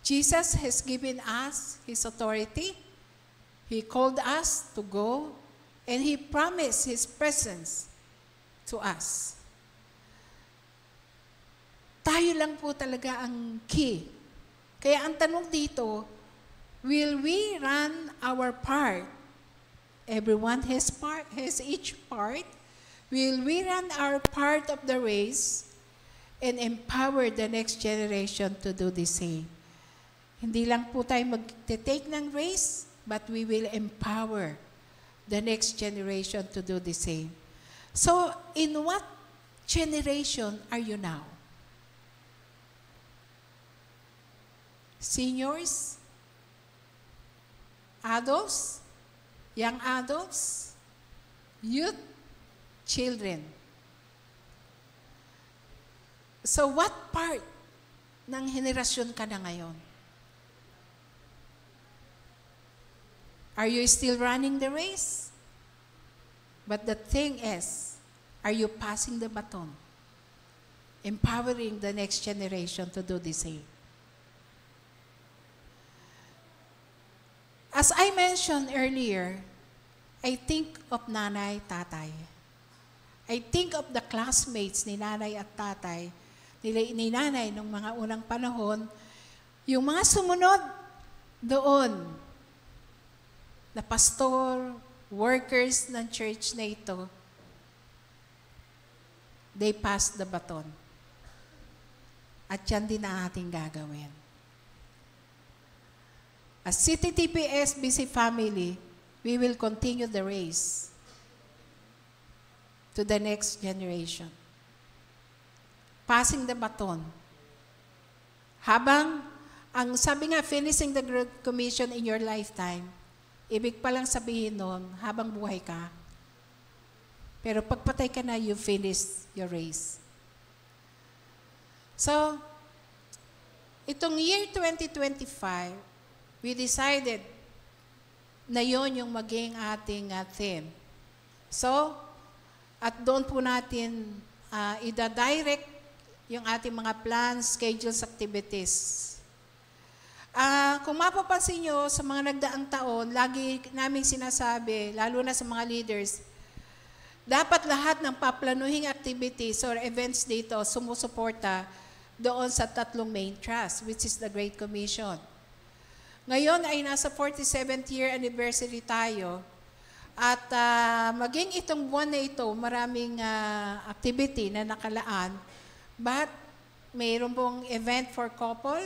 Jesus has given us His authority. He called us to go, and He promised His presence to us. Tayo lang po talaga ang key. Kaya ang tanong dito, will we run our part? Everyone has each part. Will we run our part of the race and empower the next generation to do the same? Hindi lang po tayo mag-take ng race, but we will empower the next generation to do the same. So, in what generation are you now? Seniors? Adults? Young adults? Youth? Children? So, what part ng henerasyon ka na ngayon? Are you still running the race? But the thing is, are you passing the baton? Empowering the next generation to do the same. As I mentioned earlier, I think of nanay, tatay. I think of the classmates ni nanay at tatay, ni nanay nung mga unang panahon, yung mga sumunod doon, na pastor, workers ng church na ito, they pass the baton. At yan din ang ating gagawin. As CTTPS BC family, we will continue the race to the next generation. Passing the baton. Habang, ang sabi nga, finishing the Great Commission in your lifetime, ibig palang sabihin nun, habang buhay ka. Pero pagpatay ka na, you finish your race. So, itong year 2025, we decided na yon yung maging ating theme. So, at doon po natin ida-direct yung ating mga plans, schedules, activities. Kung mapapansin nyo, sa mga nagdaang taon, lagi naming sinasabi, lalo na sa mga leaders, dapat lahat ng paplanuhing activities or events dito sumusuporta doon sa tatlong main trust, which is the Great Commission. Ngayon ay nasa 47th year anniversary tayo at maging itong buwan na ito, maraming activity na nakalaan, but mayroon pong event for couple,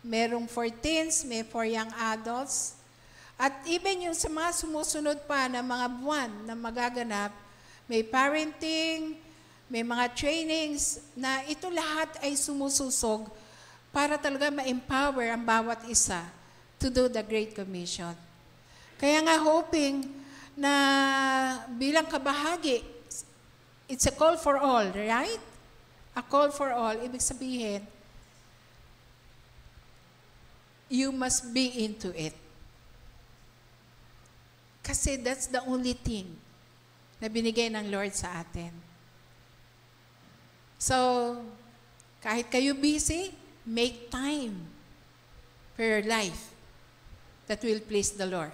merong for teens, may for young adults. At even yung sa mga sumusunod pa na mga buwan na magaganap, may parenting, may mga trainings, na ito lahat ay sumususog para talaga ma-empower ang bawat isa to do the Great Commission. Kaya nga hoping na bilang kabahagi, it's a call for all, right? A call for all, ibig sabihin, you must be into it. Kasi that's the only thing na binigay ng Lord sa atin. So, kahit kayo busy, make time for your life that will please the Lord.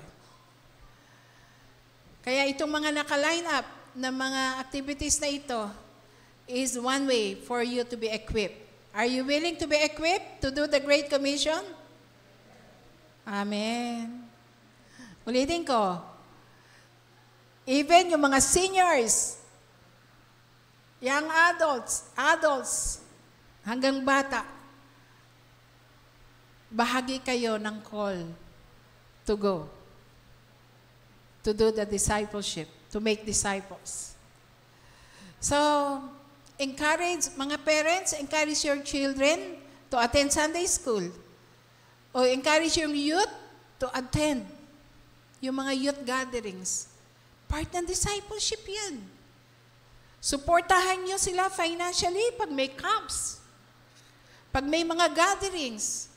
Kaya itong mga naka-line up na mga activities na ito is one way for you to be equipped. Are you willing to be equipped to do the Great Commission? Amen. Ulitin ko. Even yung mga seniors, young adults, hanggang bata, bahagi kayo ng call to go, to do the discipleship, to make disciples. So, encourage, mga parents, encourage your children to attend Sunday school. O encourage yung youth to attend yung mga youth gatherings. Part ng discipleship yan. Suportahan nyo sila financially pag may camps, pag may mga gatherings.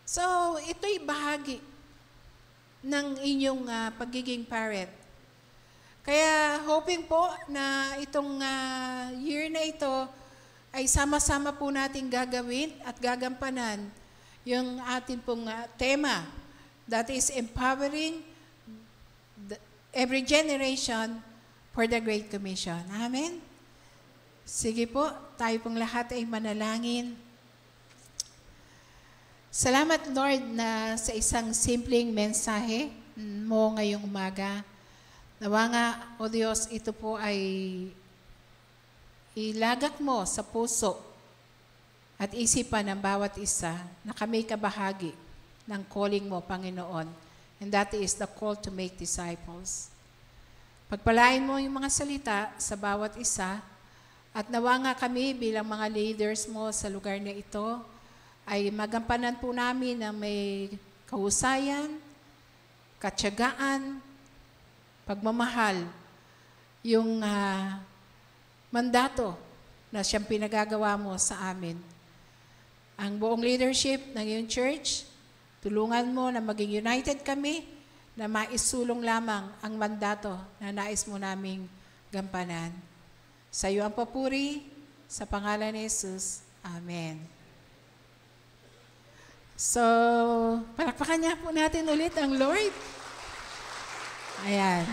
So, ito'y bahagi ng inyong pagiging parent. Kaya hoping po na itong year na ito ay sama-sama po natin gagawin at gagampanan yung atin pong tema, that is empowering every generation for the Great Commission. Amen? Sige po, tayo pong lahat ay manalangin. Salamat, Lord, na sa isang simpleng mensahe mo ngayong umaga. Nawa nga, O Diyos, ito po ay ilagak mo sa puso at isipan ng bawat isa na kami kabahagi ng calling mo, Panginoon. And that is the call to make disciples. Pagpalain mo yung mga salita sa bawat isa at nawa nga kami bilang mga leaders mo sa lugar na ito ay magampanan po namin na may kahusayan, katyagaan, pagmamahal, yung mandato na siyang pinagagawa mo sa amin. Ang buong leadership ng iyong church, tulungan mo na maging united kami na maisulong lamang ang mandato na nais mo naming gampanan. Sa iyo ang papuri, sa pangalan ni Jesus. Amen. So, palakpakan niya po natin ulit ang Lord. Ayan.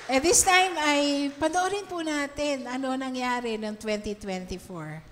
At this time ay panoorin po natin ano nangyari ng 2024.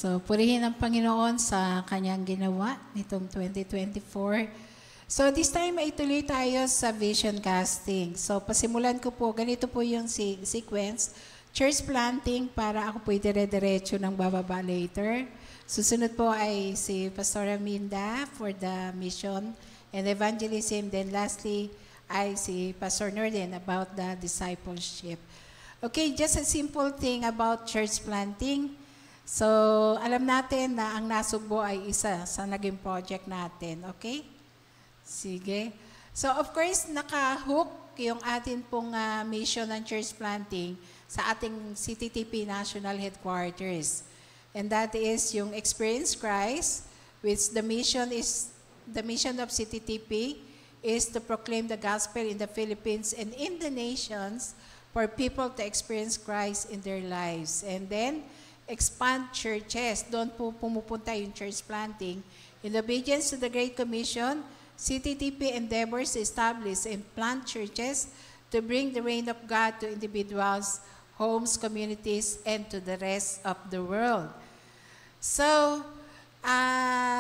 So, purihin ang Panginoon sa kanyang ginawa nitong 2024. So, this time ay tuloy tayo sa vision casting. So, pasimulan ko po, ganito po yung sequence. Church planting para ako po dire-diretso ng bababa later. Susunod po ay si Pastor Aminda for the mission and evangelism. Then lastly ay si Pastor Norden about the discipleship. Okay, just a simple thing about church planting. So, alam natin na ang Nasugbo ay isa sa naging project natin. Okay? Sige. So, of course, naka-hook yung atin pong mission ng church planting sa ating CTTP National Headquarters. And that is yung Experience Christ, which the mission of CTTP is to proclaim the gospel in the Philippines and in the nations for people to experience Christ in their lives. And then, expand churches. Doon po pumupunta yung church planting. In obedience to the Great Commission, CTTP endeavors to establish and plant churches to bring the reign of God to individuals, homes, communities, and to the rest of the world. So,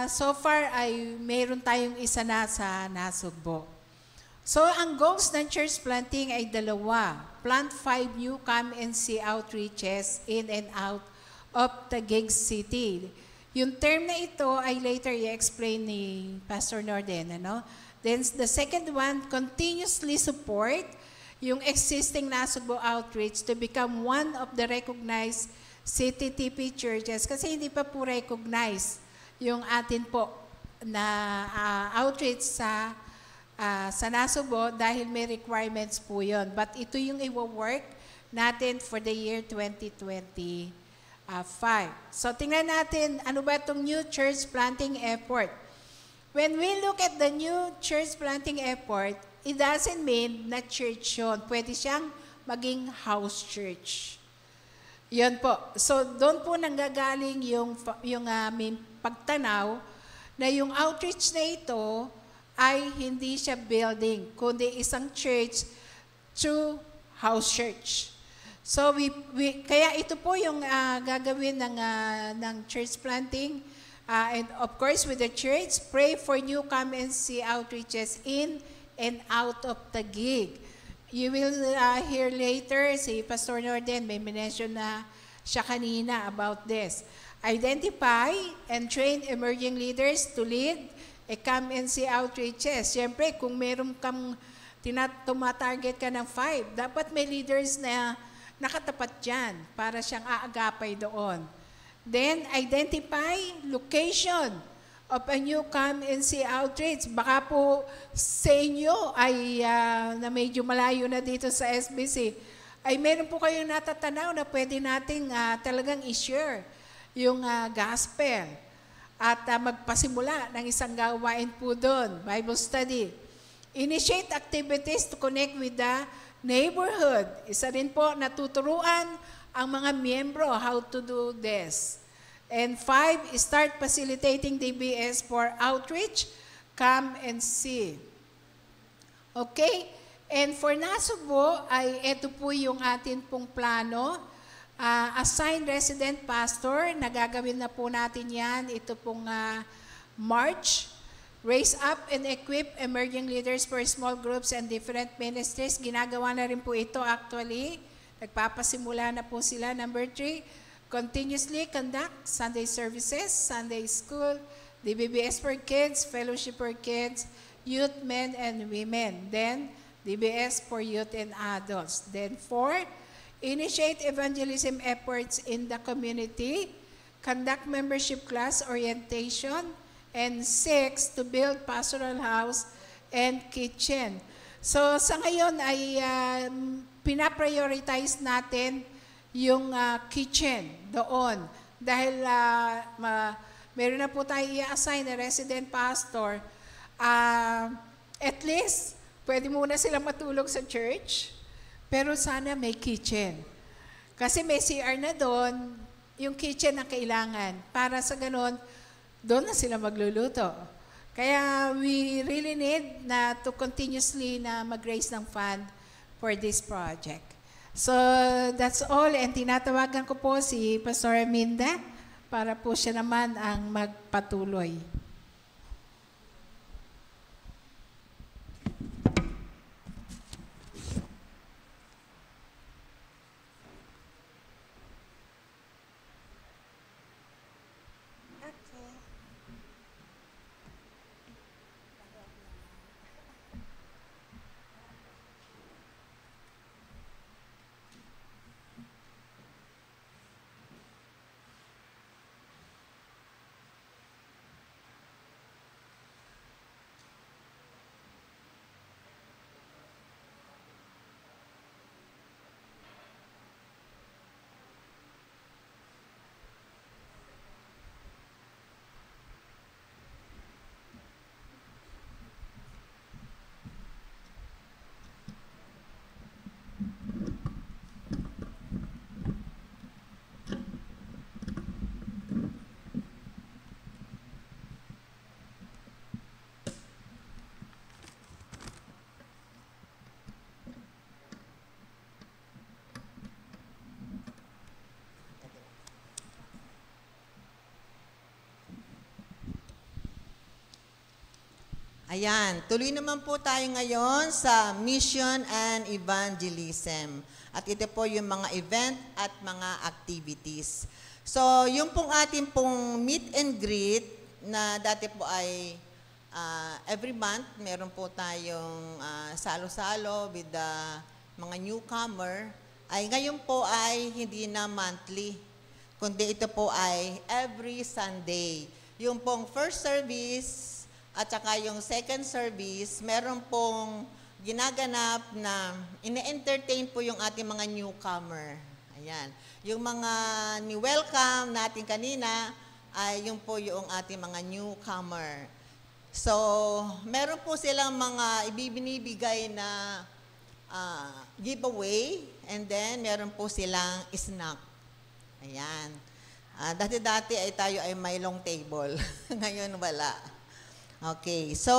so far ay mayroon tayong isa na sa Nasugbo. So, ang goals ng church planting ay dalawa. Plant 5 new come and see outreaches in and out of Taguig City. Yung term na ito ay later i-explain ni Pastor Norden. Ano? Then, the second one, continuously support yung existing Nasugbo outreach to become one of the recognized CTTP churches kasi hindi pa po recognize yung atin po na outreach sa Nasugbo dahil may requirements po yun. But ito yung i-work natin for the year 2025. So tingnan natin ano ba itong new church planting effort. When we look at the new church planting effort, it doesn't mean na church yun. Pwede siyang maging house church. Yun po. So, doon po nanggagaling yung aming pagtanaw na yung outreach na ito ay hindi siya building, kundi isang church through house church. So, kaya ito po yung gagawin ng church planting. And of course, with the church, pray for new come and see outreaches in and out of Taguig. You will hear later, si Pastor Norden, may mention na siya kanina about this. Identify and train emerging leaders to lead a come and see outreaches. Siyempre, kung meron kang tumatarget ka ng 5, dapat may leaders na nakatapat dyan para siyang aagapay doon. Then, identify location of a new come and see outreach. Baka po sa inyo ay na medyo malayo na dito sa SBC, ay meron po kayong natatanaw na pwede nating talagang i-share yung gospel at magpasimula ng isang gawain po doon, Bible study. Initiate activities to connect with the neighborhood. Isa rin po natuturuan ang mga miyembro how to do this. And 5, start facilitating DBS for outreach, come and see. Okay? And for Nasugbo, ay ito po yung atin pong plano. Assigned resident pastor, nagagawin na po natin yan. Ito pong March. Raise up and equip emerging leaders for small groups and different ministries. Ginagawa na rin po ito actually. Nagpapasimula na po sila. Number 3, continuously conduct Sunday services, Sunday school, DBBS for kids, fellowship for kids, youth, men, and women. Then, DBS for youth and adults. Then 4, initiate evangelism efforts in the community, conduct membership class orientation, and 6, to build pastoral house and kitchen. So, sa ngayon ay pinaprioritize natin yung kitchen doon. Dahil meron na po tayo i-assign na resident pastor, at least, pwede muna sila matulog sa church, pero sana may kitchen. Kasi may CR na doon, yung kitchen ang kailangan. Para sa ganon, doon na sila magluluto. Kaya we really need na to continuously na mag-raise ng fund for this project. So, that's all. And tinatawagan ko po si Pastor Aminda para po siya naman ang magpatuloy. Ayan, tuloy naman po tayo ngayon sa Mission and Evangelism. At ito po yung mga event at mga activities. So, yung pong ating pong meet and greet na dati po ay every month, meron po tayong salo-salo with the mga newcomer, ay ngayon po ay hindi na monthly, kundi ito po ay every Sunday. Yung pong first service at saka yung second service, meron pong ginaganap na ine-entertain po yung ating mga newcomer. Ayan. Yung mga ni-welcome natin kanina, ay yung po yung ating mga newcomer. So, meron po silang mga ibibinibigay na giveaway, and then meron po silang snack. Ayan. Dati-dati ay tayo ay may long table. Ngayon wala. Okay, so,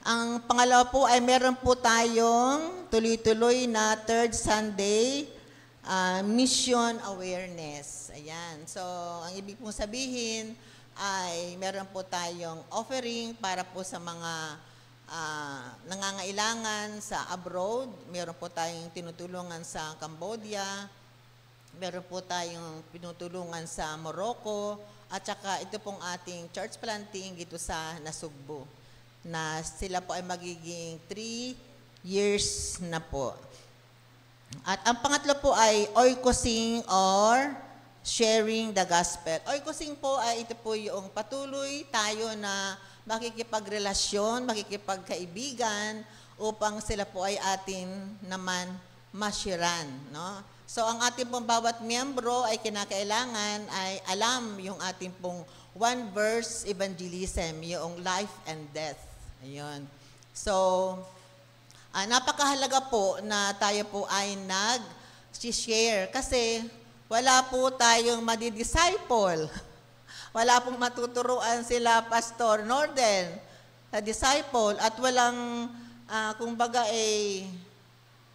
ang pangalawa po ay meron po tayong tuloy-tuloy na third Sunday mission awareness. Ayan, so, ang ibig pong sabihin ay meron po tayong offering para po sa mga nangangailangan sa abroad. Meron po tayong tinutulungan sa Cambodia. Meron po tayong pinutulungan sa Morocco. At saka ito pong ating church planting dito sa Nasugbu, na sila po ay magiging 3 years na po. At ang pangatlo po ay oikosing or sharing the gospel. Oikosing po ay ito po yung patuloy tayo na makikipagrelasyon, makikipagkaibigan upang sila po ay atin naman mashiran, no? So, ang ating pong bawat miyembro ay kinakailangan ay alam yung ating pong one verse evangelism, yung life and death. Ayun. So, napakahalaga po na tayo po ay nag-share kasi wala po tayong madidisciple. Wala pong matuturuan sila Pastor Norden sa disciple at walang, kumbaga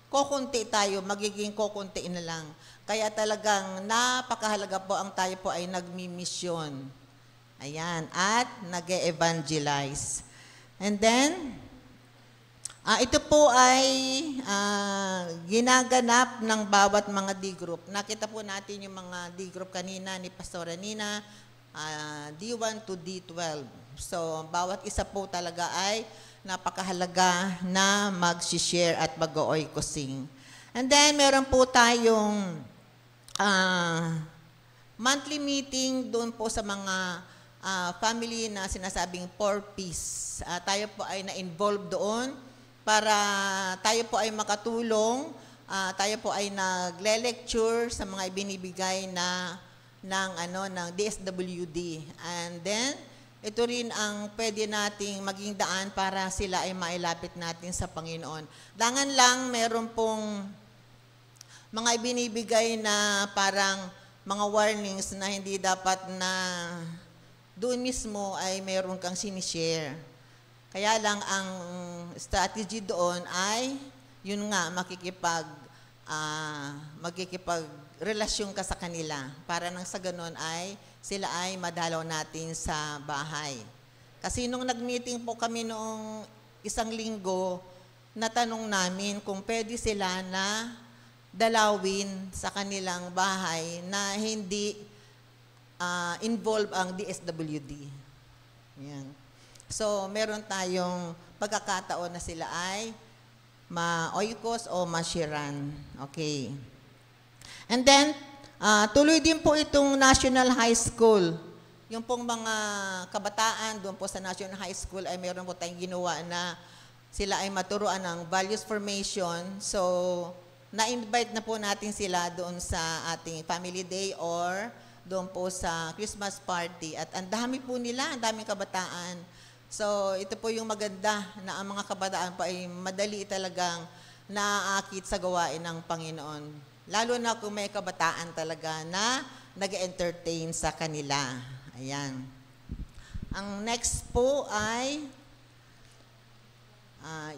kokonti tayo, magiging kokonti na lang. Kaya talagang napakahalaga po ang tayo po ay nagmi-mission. Ayan, at nag-evangelize. And then, ito po ay ginaganap ng bawat mga D-group. Nakita po natin yung mga D-group kanina ni Pastora Nina, D1 to D12. So, bawat isa po talaga ay napakahalaga na mag-share at mag-oikosing. And then, meron po tayong monthly meeting doon po sa mga family na sinasabing 4Ps. Tayo po ay na-involve doon para tayo po ay makatulong, tayo po ay nagle-lecture sa mga ibinibigay ng DSWD. And then, ito rin ang pwede nating maging daan para sila ay mailapit natin sa Panginoon. Dangan lang, meron pong mga ibinibigay na parang mga warnings na hindi dapat na doon mismo ay meron kang sinishare. Kaya lang ang strategy doon ay, yun nga, makikipag magkikipagrelasyon ka sa kanila para nang sa ganun ay sila ay madalaw natin sa bahay. Kasi nung nag-meeting po kami noong isang linggo, natanong namin kung pwede sila na dalawin sa kanilang bahay na hindi involve ang DSWD. Yan. So, meron tayong pagkakataon na sila ay ma-oikos o mashiran. Okay. And then, tuloy din po itong National High School. Yung pong mga kabataan doon po sa National High School ay meron po tayong ginawa na sila ay maturuan ng values formation. So, na-invite na po natin sila doon sa ating family day or doon po sa Christmas party. At ang dami po nila, ang daming kabataan. So, ito po yung maganda na ang mga kabataan pa ay madali talagang naaakit sa gawain ng Panginoon. Lalo na kung may kabataan talaga na nag-entertain sa kanila. Ayan. Ang next po ay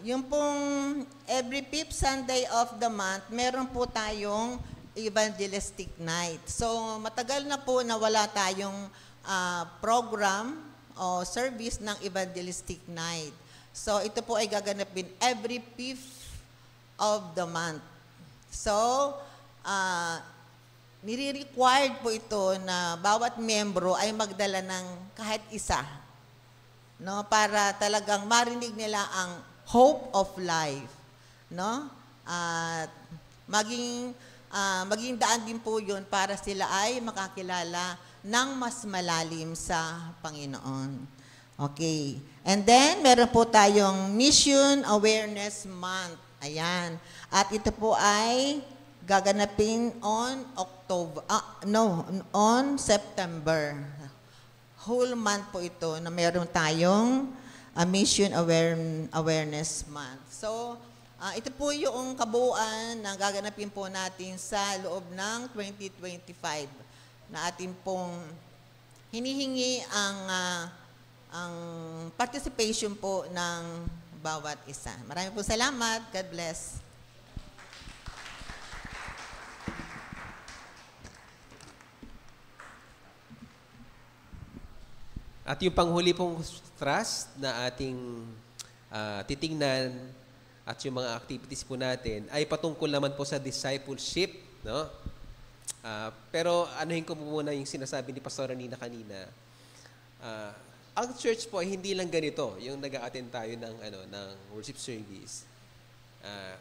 yung pong every fifth Sunday of the month, meron po tayong evangelistic night. So, matagal na po na wala tayong program o service ng evangelistic night. So, ito po ay gaganapin every fifth of the month. So, nire-required po ito na bawat membro ay magdala ng kahit isa, no, para talagang marinig nila ang hope of life, no? At maging daan din po 'yun para sila ay makakilala ng mas malalim sa Panginoon. Okay. And then meron po tayong Mission Awareness Month. Ayan. At ito po ay gaganapin on September. Whole month po ito na meron tayong Mission Awareness Month. So, ito po yung kabuuan na gaganapin po natin sa loob ng 2025 na atin pong hinihingi ang participation po ng bawat isa. Maraming po salamat. God bless. At yung panghuli pong trust na ating titingnan at yung mga activities po natin ay patungkol naman po sa discipleship, no? Pero anuhin ko muna yung sinasabi ni Pastor Nina kanina. Ang church po ay hindi lang ganito, yung nag-a-attend tayo ng worship service.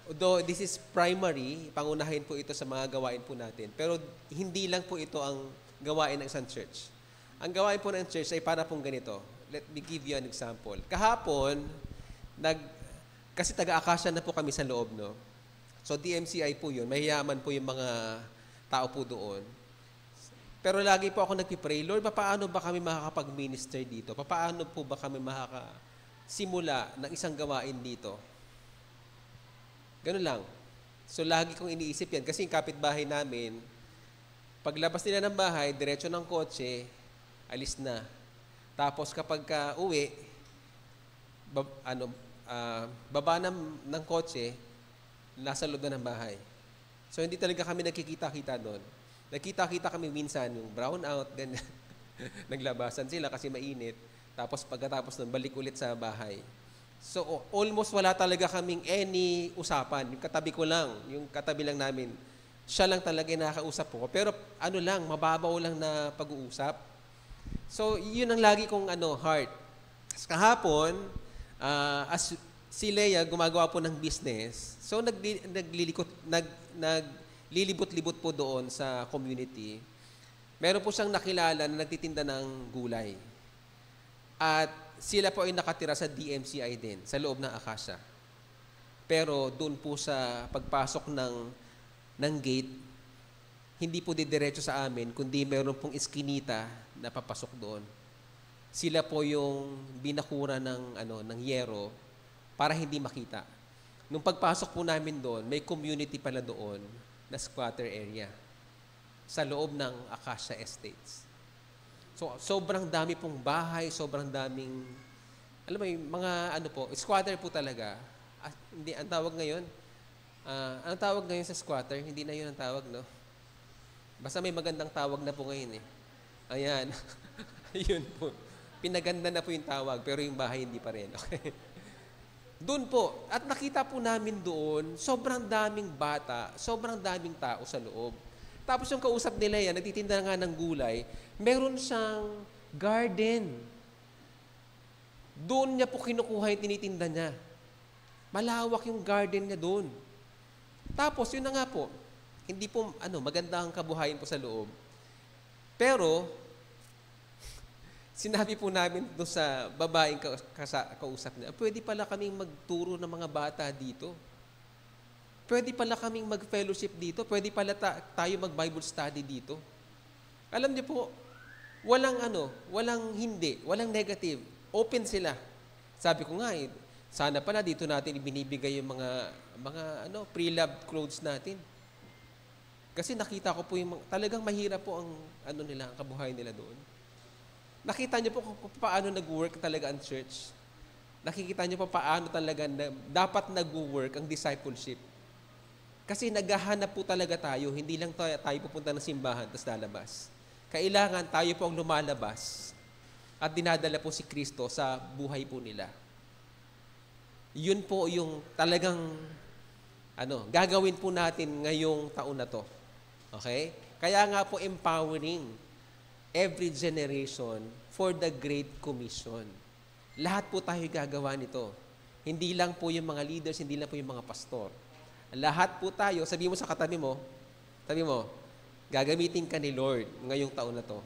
Although this is primary, pangunahin po ito sa mga gawain po natin, pero hindi lang po ito ang gawain ng isang church. Ang gawain po ng church ay para pong ganito. Let me give you an example. Kahapon, kasi taga-Akasya na po kami sa loob, no? So, DMCI po yun. Mahiyaman po yung mga tao po doon. Pero lagi po ako nagpipray, Lord, paano ba kami makakapag-minister dito? Paano po ba kami makakasimula ng isang gawain dito? Ganun lang. So, lagi kong iniisip yan. Kasi yung kapitbahay namin, paglabas nila ng bahay, diretso ng kotse, alis na. Tapos kapag uwi, baba ng kotse, nasa loob na ng bahay. So, hindi talaga kami nagkikita-kita doon. Nagkita-kita kami minsan, yung brown out, ganyan. Naglabasan sila kasi mainit. Tapos pagkatapos nun, balik ulit sa bahay. So, almost wala talaga kaming any usapan. Yung katabi ko lang, yung katabi lang namin, siya lang talaga yung nakakausap ko. Pero mababaw lang na pag-uusap. So, yun ang lagi kong heart. Kahapon, as si Leia gumagawa po ng business, so naglilibot-libot po doon sa community. Meron po siyang nakilala na nagtitinda ng gulay. At sila po ay nakatira sa DMCI din, sa loob ng Akasya. Pero doon po sa pagpasok ng gate, hindi po didiretso sa amin, kundi meron pong iskinita na papasok doon. Sila po yung binakura ng yero para hindi makita. Nung pagpasok po namin doon, may community pala doon na squatter area sa loob ng Akasya Estates. So, sobrang dami pong bahay, sobrang daming, alam mo yung mga squatter po talaga. Hindi, ang tawag ngayon, Anong tawag ngayon sa squatter? Hindi na yun ang tawag, no? Basta may magandang tawag na po ngayon eh. Ayan. Yun po. Pinaganda na po yung tawag, pero yung bahay hindi pa rin. Okay? Doon po. At nakita po namin doon, sobrang daming bata, sobrang daming tao sa loob. Tapos yung kausap nila yan, nagtitinda nga ng gulay, meron siyang garden. Doon niya po kinukuha yung tinitinda niya. Malawak yung garden niya doon. Tapos, yun na nga po, hindi po, maganda ang kabuhayan po sa loob. Pero, sinabi po namin doon sa babaeng kausap niya, pwede pala kaming magturo ng mga bata dito. Pwede pala kaming mag-fellowship dito. Pwede pala tayo mag-Bible study dito. Alam niyo po, walang hindi, walang negative. Open sila. Sabi ko nga, sana pala dito natin ibinibigay yung mga pre-loved clothes natin. Kasi nakita ko po talagang mahirap po ang ang kabuhayan nila doon. Nakita niyo po kung paano nag-work talaga ang church. Nakikita niyo po paano talaga dapat nag-work ang discipleship. Kasi naghahanap po talaga tayo, hindi lang tayo pupunta ng simbahan tapos lalabas. Kailangan tayo po ang lumalabas at dinadala po si Kristo sa buhay po nila. Yun po yung talagang gagawin po natin ngayong taon na to. Okay? Kaya nga po empowering every generation for the Great Commission. Lahat po tayo gagawa nito. Hindi lang po yung mga leaders, hindi lang po yung mga pastor. Lahat po tayo, sabi mo sa katabi mo, gagamitin ka ni Lord ngayong taon na to.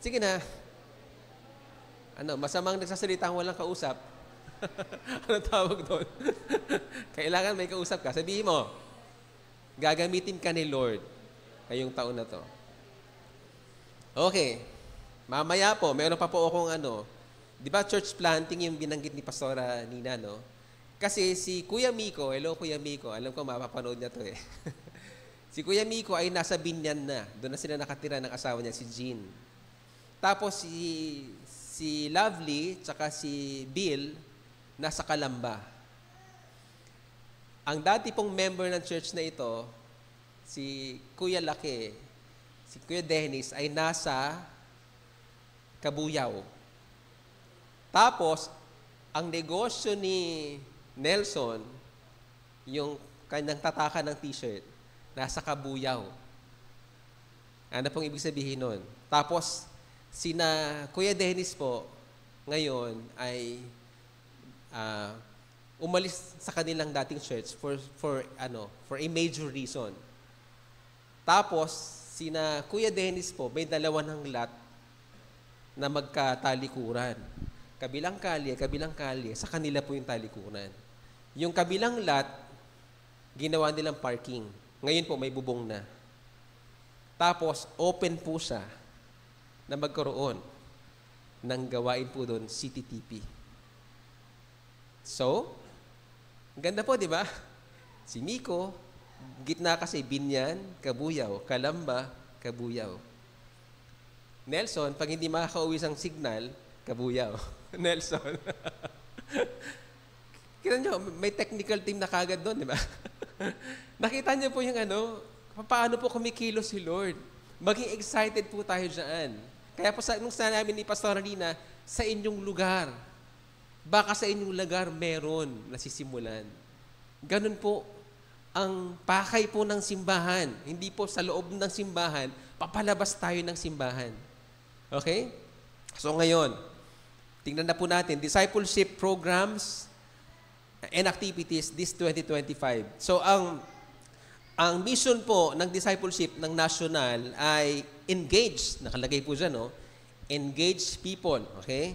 Sige na. Masamang nagsasalita ang walang kausap. Ano tawag doon? Kailangan may kausap ka. Sabihin mo, gagamitin ka ni Lord ngayong taon na to. Okay. Mamaya po, meron pa po akong di ba church planting yung binanggit ni Pastora Nina, no? Kasi si Kuya Miko, hello Kuya Miko, alam ko mapapanood niya to eh. Si Kuya Miko ay nasa Binyan na. Doon na sila nakatira ng asawa niya, si Jean. Tapos si Lovely, tsaka si Bill, nasa Calamba. Ang dati pong member ng church na ito, si Kuya Laki, si Kuya Dennis, ay nasa Kabuyaw. Tapos, ang negosyo ni Nelson, yung kanyang tataka ng t-shirt, nasa Kabuyaw. Ano pong ibig sabihin nun? Tapos, Kuya Dennis po, ngayon ay umalis sa kanilang dating church for a major reason. Tapos, Kuya Dennis po, may dalawa ng lot na magkatalikuran. Kabilang kalye, sa kanila po yung talikuran. Yung kabilang lot, ginawa nilang parking. Ngayon po, may bubong na. Tapos, open po siya na magkaroon ng gawain po doon, CTTP. So, ganda po, di ba? Si Miko, gitna kasi Binyan, Kabuyaw, Calamba, Kabuyaw. Nelson, pag hindi makakauwi ang signal, Kabuyaw. Nelson. Kita nyo, may technical team na kagad doon, di ba? Nakita niyo po yung paano po kumikilos si Lord. Maging excited po tayo dyan. Kaya po nung sinabi ni Pastor Nina, sa inyong lugar, baka sa inyong lugar meron nasisimulan. Ganun po ang pakay po ng simbahan. Hindi po sa loob ng simbahan, papalabas tayo ng simbahan. Okay? So ngayon, tingnan na po natin, discipleship programs and activities this 2025. So ang mission po ng discipleship ng national ay engage, nakalagay po dyan, no? Engage people, okay?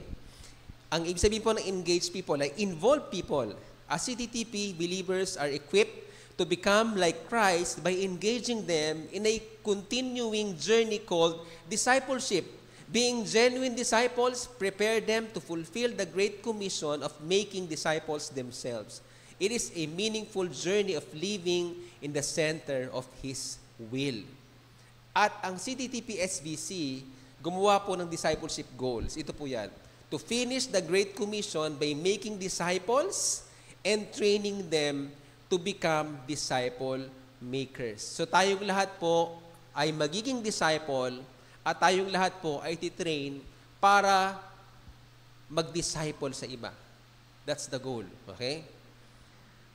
Ang ibig sabihin po ng engage people ay involve people. As CTTP, believers are equipped to become like Christ by engaging them in a continuing journey called discipleship. Being genuine disciples, prepare them to fulfill the Great Commission of making disciples themselves. It is a meaningful journey of living in the center of His will. At ang CTTP SBC, gumawa po ng discipleship goals. Ito po yan. To finish the Great Commission by making disciples and training them to become disciple makers. So tayong lahat po ay magiging disciple at tayong lahat po ay titrain para mag-disciple sa iba. That's the goal. Okay?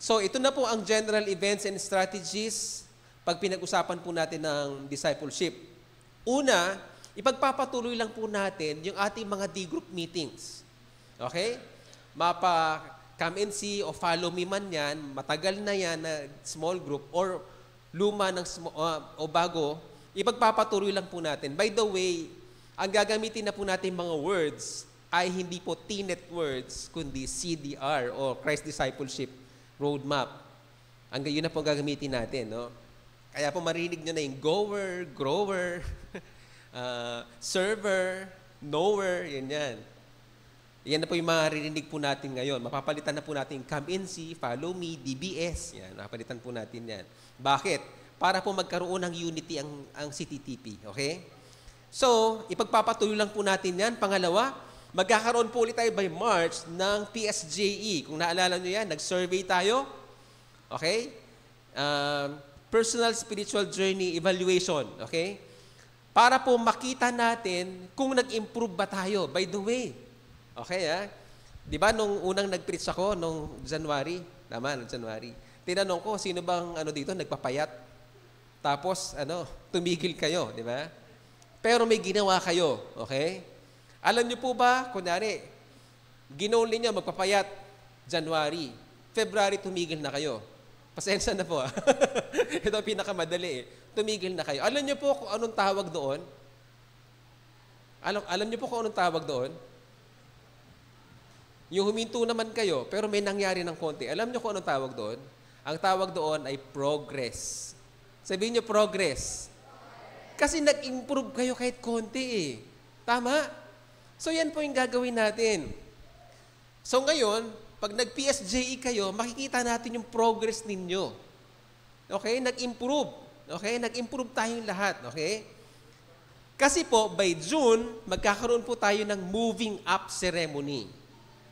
So ito na po ang general events and strategies pag pinag-usapan po natin ng discipleship. Una, ipagpapatuloy lang po natin yung ating mga D-group meetings. Okay? Mapa come and see o follow me man yan, matagal na yan na small group or luma ng o bago, ipagpapatuloy lang po natin. By the way, ang gagamitin na po natin mga words ay hindi po TNET words, kundi CDR o Christ Discipleship Roadmap. Yun na po gagamitin natin. No? Kaya po marinig nyo na yung goer, grower, server, knower, yan. Yan na po yung maririnig po natin ngayon. Mapapalitan na po natin come and see, follow me, DBS. Yan, mapapalitan po natin yan. Bakit? Para po magkaroon ng unity ang CTTP. Okay? So, ipagpapatuloy lang po natin yan. Pangalawa, magkakaroon po ulit tayo by March ng PSJE. Kung naalala nyo yan, nag-survey tayo. Okay? Personal Spiritual Journey Evaluation. Okay? Para po makita natin kung nag-improve ba tayo. By the way, okay, di ba nung unang nag-preach ako, nung January, January, tinanong ko, sino bang dito, nagpapayat? Tapos, tumigil kayo, di ba? Pero may ginawa kayo, okay? Alam niyo po ba, kunyari, ginoli niyo magpapayat, January, February, tumigil na kayo. Pasensya na po. Ito ang pinakamadali Tumigil na kayo. Alam niyo po kung anong tawag doon? Alam niyo po kung anong tawag doon? Yung huminto naman kayo, pero may nangyari ng konti. Alam niyo kung anong tawag doon? Ang tawag doon ay progress. Sabihin niyo progress. Kasi nag-improve kayo kahit konti Tama? So yan po yung gagawin natin. So ngayon, pag nag-PSJE kayo, makikita natin yung progress ninyo. Okay? Nag-improve. Okay? Nag-improve tayong lahat. Okay? Kasi po, by June, magkakaroon po tayo ng moving up ceremony.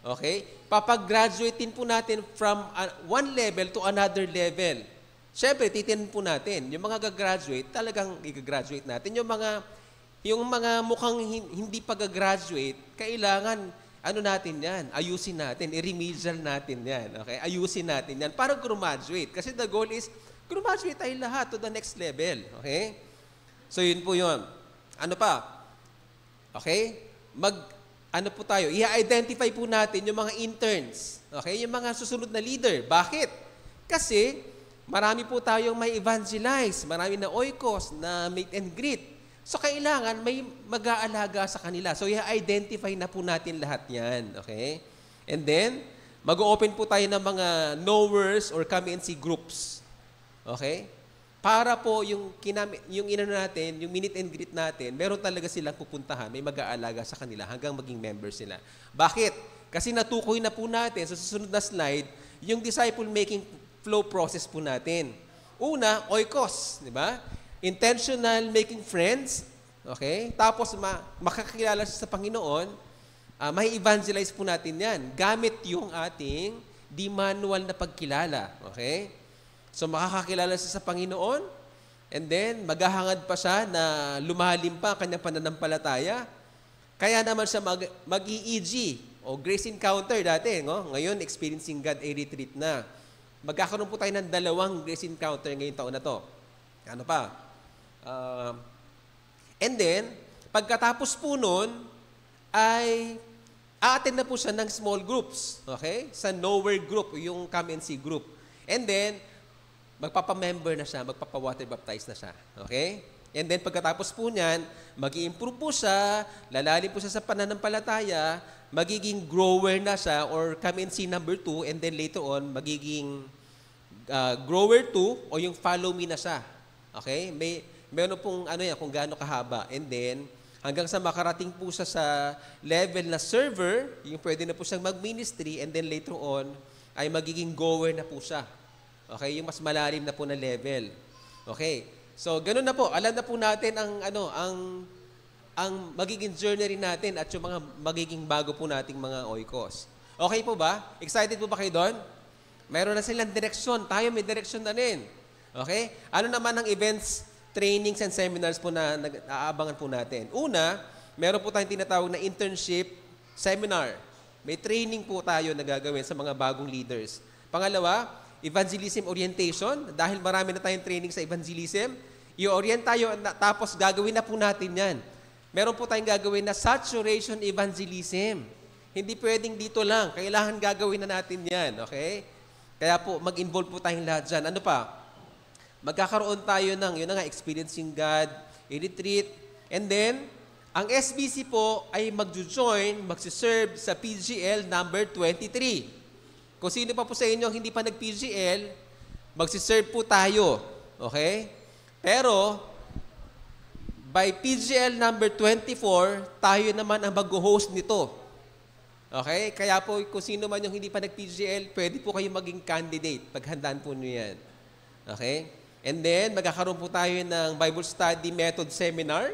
Okay? Papag-graduate din po natin from one level to another level. Siyempre, titinan po natin. Yung mga gagraduate, talagang i-graduate natin. Yung mga mukhang hindi pag-graduate, kailangan, natin yan? Ayusin natin. I-remedial natin yan. Okay? Ayusin natin yan para graduate. Kasi the goal is, graduate tayo lahat to the next level. Okay? So, yun po yun. Ano pa? Okay? Po tayo? I-identify po natin yung mga interns. Okay? Yung mga susunod na leader. Bakit? Kasi, marami po tayong may evangelize. Marami na oikos, na meet and greet. So, kailangan may mag-aalaga sa kanila. So, i-identify na po natin lahat yan. Okay? And then, mag-open po tayo ng mga knowers or come and see groups. Okay? Para po yung natin, yung minute and greet natin, meron talaga silang pupuntahan, may mag-aalaga sa kanila hanggang maging members sila. Bakit? Kasi natukoy na po natin sa susunod na slide, yung disciple-making flow process po natin. Una, oikos, di ba? Intentional making friends, okay? Tapos makakilala siya sa Panginoon, may evangelize po natin yan. Gamit yung ating di-manual na pagkilala, okay? So makakakilala siya sa Panginoon, and then maghahangad pa siya na lumalim pa ang kanyang pananampalataya. Kaya naman siya mag-EEG o Grace Encounter dati, no? Ngayon, Experiencing God A-Retreat na. Magkakaroon po tayo ng 2 Grace Encounter ngayong taon na to. Ano pa? And then, pagkatapos po nun, ay a-attend na po siya ng small groups. Okay? Sa nowhere group, yung come and see group. And then, magpapa-member na siya, magpapa-water baptize na siya. Okay? And then, pagkatapos po niyan, mag-i-improve po siya, lalalim po siya sa pananampalataya, magiging grower na siya, or come and see number 2, and then later on, magiging grower 2, o yung follow me na siya. Okay? Meron pong kung gaano kahaba. And then, hanggang sa makarating po siya sa level na server, yung pwede na po siyang mag-ministry, and then later on, ay magiging goer na po siya. Okay? Yung mas malalim na po na level. Okay? So, ganun na po. Alam na po natin ang magiging journey rin natin at yung mga magiging bago po nating mga oikos. Okay po ba? Excited po ba kayo doon? Meron na silang direksyon. Tayo may direksyon na rin. Okay? Ano naman ang events, trainings, and seminars po na naaabangan po natin? Una, meron po tayong tinatawag na internship seminar. May training po tayo na gagawin sa mga bagong leaders. Pangalawa, evangelism orientation. Dahil marami na tayong training sa evangelism, i-orient tayo, tapos gagawin na po natin yan. Meron po tayong gagawin na saturation evangelism. Hindi pwedeng dito lang. Kailangan gagawin na natin yan. Okay? Kaya po, mag-involve po tayong lahat dyan. Ano pa? Magkakaroon tayo ng, yun na nga, experiencing God, i-retreat. And then, ang SBC po ay magjo-join, magsiserve sa PGL number 23. Kung sino pa po sa inyo hindi pa nag-PGL, magsiserve po tayo. Okay? Pero, by PGL number 24, tayo naman ang mag-host nito. Okay? Kaya po, kung sino man yung hindi pa nag-PGL, pwede po kayo maging candidate. Paghandaan po nyo yan. Okay? And then, magkakaroon po tayo ng Bible Study Method Seminar.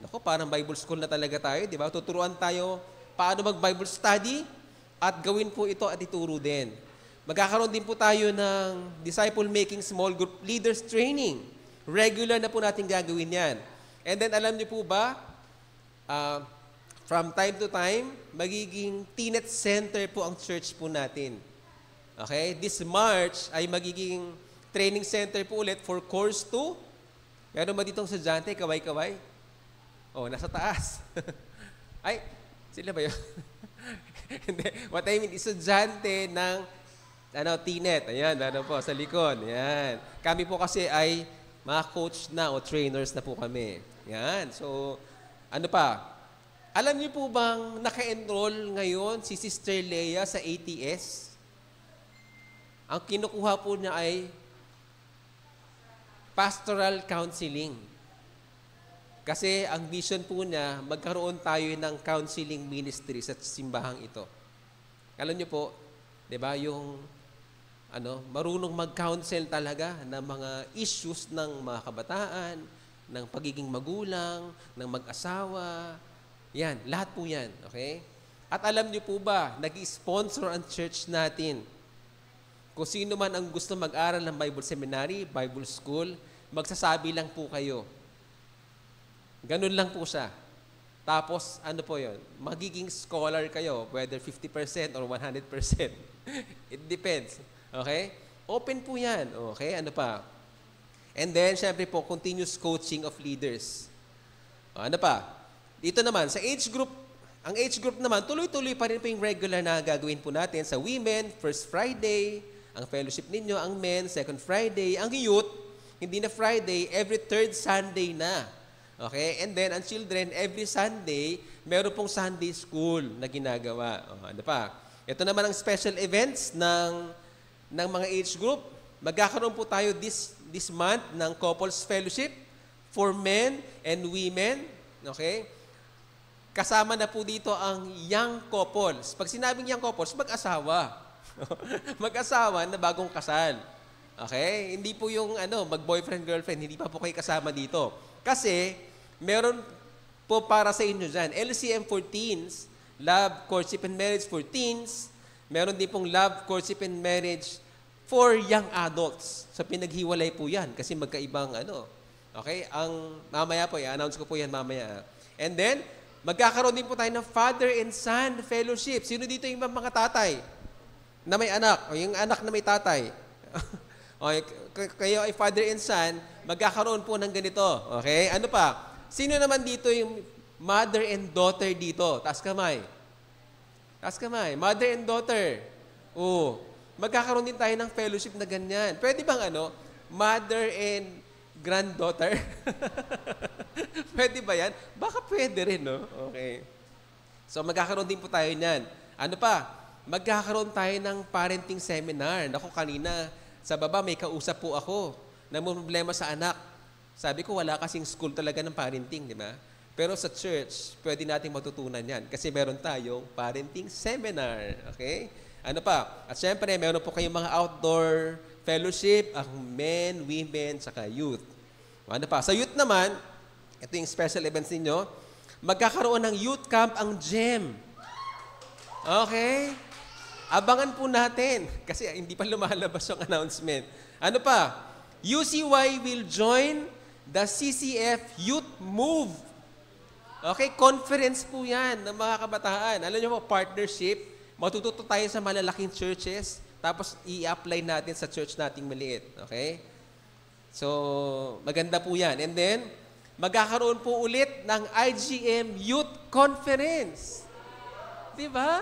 Naku, parang Bible School na talaga tayo, di ba? Tuturuan tayo paano mag-Bible Study at gawin po ito at ituro din. Magkakaroon din po tayo ng Disciple Making Small Group Leaders Training. Regular na po natin gagawin yan. And then, alam niyo po ba, from time to time, magiging Teenage Center po ang church po natin. Okay? This March ay magiging training center po ulit for course 2. Meron ba ditong estudyante? Kaway-kaway? Oh, nasa taas. Ay, sila ba yun? Hindi. What I mean, estudyante ng T-Net. Ayan, meron po, sa likod. Ayan. Kami po kasi ay mga coach na o trainers na po kami. Ayan. So, ano pa? Alam niyo po bang naka-enroll ngayon si Sister Leia sa ATS? Ang kinukuha po niya ay pastoral counseling. Kasi ang vision po niya, magkaroon tayo ng counseling ministry sa simbahang ito. Alam niyo po, 'di ba, yung marunong mag-counsel talaga ng mga issues ng mga kabataan, ng pagiging magulang, ng mag-asawa. Yan, lahat po yan, okay? At alam niyo po ba, nag-sponsor ang church natin. Kung sino man ang gusto mag-aral ng Bible Seminary, Bible School, magsasabi lang po kayo. Ganun lang po siya. Tapos, ano po yon? Magiging scholar kayo, whether 50% or 100%. It depends. Okay? Open po yan. Okay? Ano pa? And then, syempre po, continuous coaching of leaders. Ano pa? Dito naman, sa age group, ang age group naman, tuloy-tuloy pa rin po yung regular na gagawin po natin. Sa women, first Friday, ang fellowship ninyo, ang men, second Friday, ang youth, hindi na Friday, every third Sunday na. Okay? And then, ang children, every Sunday, meron pong Sunday school na ginagawa. Ano pa? Ito naman ang special events ng mga age group. Magkakaroon po tayo this month ng couples fellowship for men and women. Okay? Kasama na po dito ang young couples. Pag sinabing young couples, mag-asawa. Mag-asawa na bagong kasal. Okay? Hindi po yung mag-boyfriend, girlfriend, hindi pa po kayo kasama dito. Kasi, meron po para sa inyo dyan. LCM for teens, Love, Courtship, and Marriage for teens. Meron din pong Love, Courtship, and Marriage for young adults. So, pinaghiwalay po yan kasi magkaibang Okay? Mamaya po, i-announce ko po yan mamaya. And then, magkakaroon din po tayo ng Father and Son Fellowship. Sino dito yung mga tatay na may anak? O yung anak na may tatay? Okay, kayo ay father and son, magkakaroon po ng ganito. Okay? Ano pa? Sino naman dito yung mother and daughter dito? Taas kamay. Taas kamay. Mother and daughter. Magkakaroon din tayo ng fellowship na ganyan. Pwede bang mother and granddaughter? Pwede ba yan? Baka pwede rin, no? Okay. So, magkakaroon din po tayo niyan. Ano pa? Magkakaroon tayo ng parenting seminar. Naku, kanina, sa baba, may kausap po ako na may problema sa anak. Sabi ko, wala kasing school talaga ng parenting, di ba? Pero sa church, pwede nating matutunan yan kasi meron tayong parenting seminar. Okay? Ano pa? At syempre, meron po kayong mga outdoor fellowship, ang men, women, saka youth. Ano pa? Sa youth naman, ito yung special events ninyo, magkakaroon ng youth camp ang GEM. Okay? Abangan po natin kasi hindi pa lumalabas yung announcement. Ano pa? UCY will join the CCF Youth Move. Okay, conference po yan ng mga kabataan. Alam niyo po, partnership. Matututo tayo sa malalaking churches, tapos i-apply natin sa church nating maliit. Okay? So, maganda po yan. And then, magkakaroon po ulit ng IGM Youth Conference. Diba?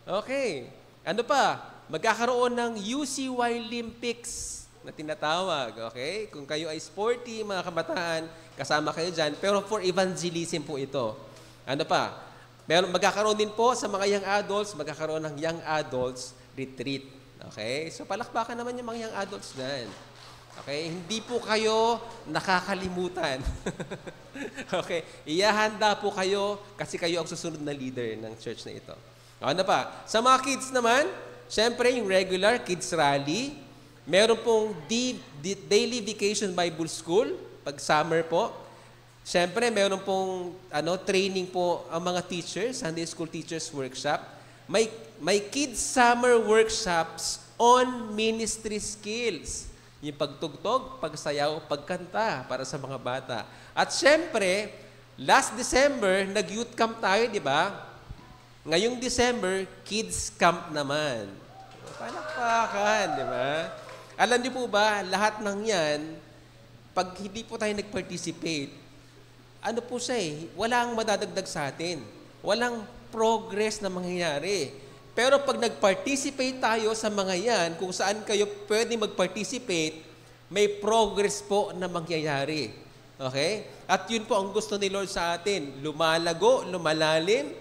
Okay. Ano pa? Magkakaroon ng UCY Olympics na tinatawag. Okay? Kung kayo ay sporty, mga kabataan, kasama kayo dyan. Pero for evangelism po ito. Ano pa? Magkakaroon din po sa mga young adults, magkakaroon ng young adults retreat. Okay? So palakpakan naman yung mga young adults dyan. Okay? Hindi po kayo nakakalimutan. Okay? Iyahanda po kayo kasi kayo ang susunod na leader ng church na ito. Ano pa? Sa mga kids naman, syempre yung regular kids rally, meron pong daily vacation Bible school, pag summer po. Syempre, meron pong training po ang mga teachers, Sunday School Teachers Workshop. May kids summer workshops on ministry skills. Yung pagtugtog, pagsayaw, pagkanta para sa mga bata. At syempre, last December, nag-youth camp tayo, di ba? Ngayong December, kids camp naman. Palakpakan, di ba? Alam niyo po ba, lahat ng yan, pag hindi po tayo nag-participate, ano po siya walang madadagdag sa atin. Walang progress na mangyayari. Pero pag nag-participate tayo sa mga yan, kung saan kayo pwede mag-participate, may progress po na mangyayari. Okay? At yun po ang gusto ni Lord sa atin. Lumalago, lumalalim.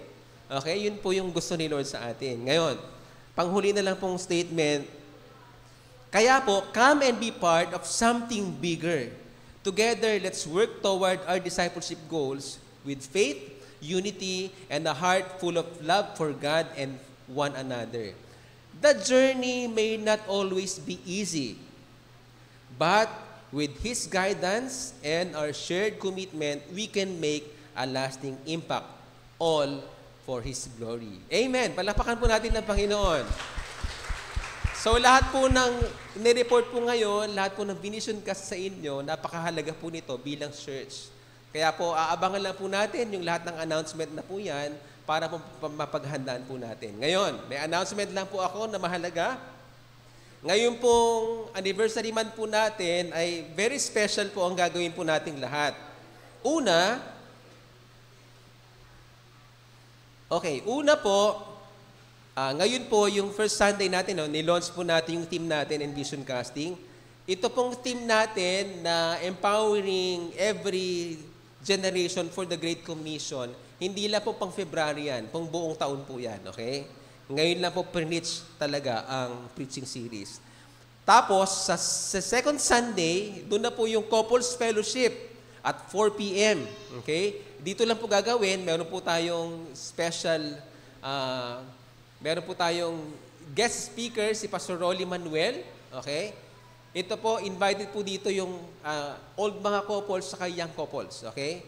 Okay? Yun po yung gusto ni Lord sa atin. Ngayon, panghuli na lang pong statement. Kaya po, come and be part of something bigger. Together, let's work toward our discipleship goals with faith, unity, and a heart full of love for God and one another. The journey may not always be easy, but with His guidance and our shared commitment, we can make a lasting impact, all for His glory. Amen. Palapakan po natin ng Panginoon. So lahat po ng nireport po ngayon, lahat po ng vision cast sa inyo, napakahalaga po nito bilang church. Kaya po, aabangan lang po natin yung lahat ng announcement na po yan para po mapaghandaan po natin. Ngayon, may announcement lang po ako na mahalaga. Ngayon pong anniversary month po natin ay very special po ang gagawin po nating lahat. Una po, ngayon po, yung first Sunday natin, nilaunch po natin yung team natin in vision casting. Ito pong team natin na empowering every generation for the Great Commission, hindi lang po pang February yan, pang buong taon po yan, okay? Ngayon lang po preach talaga ang preaching series. Tapos, sa second Sunday, doon na po yung Couples Fellowship at 4 p.m., okay? Dito lang po gagawin, meron po tayong special, meron po tayong guest speaker, si Pastor Rolly Manuel, okay? Ito po, invited po dito yung old mga couples saka young couples, okay?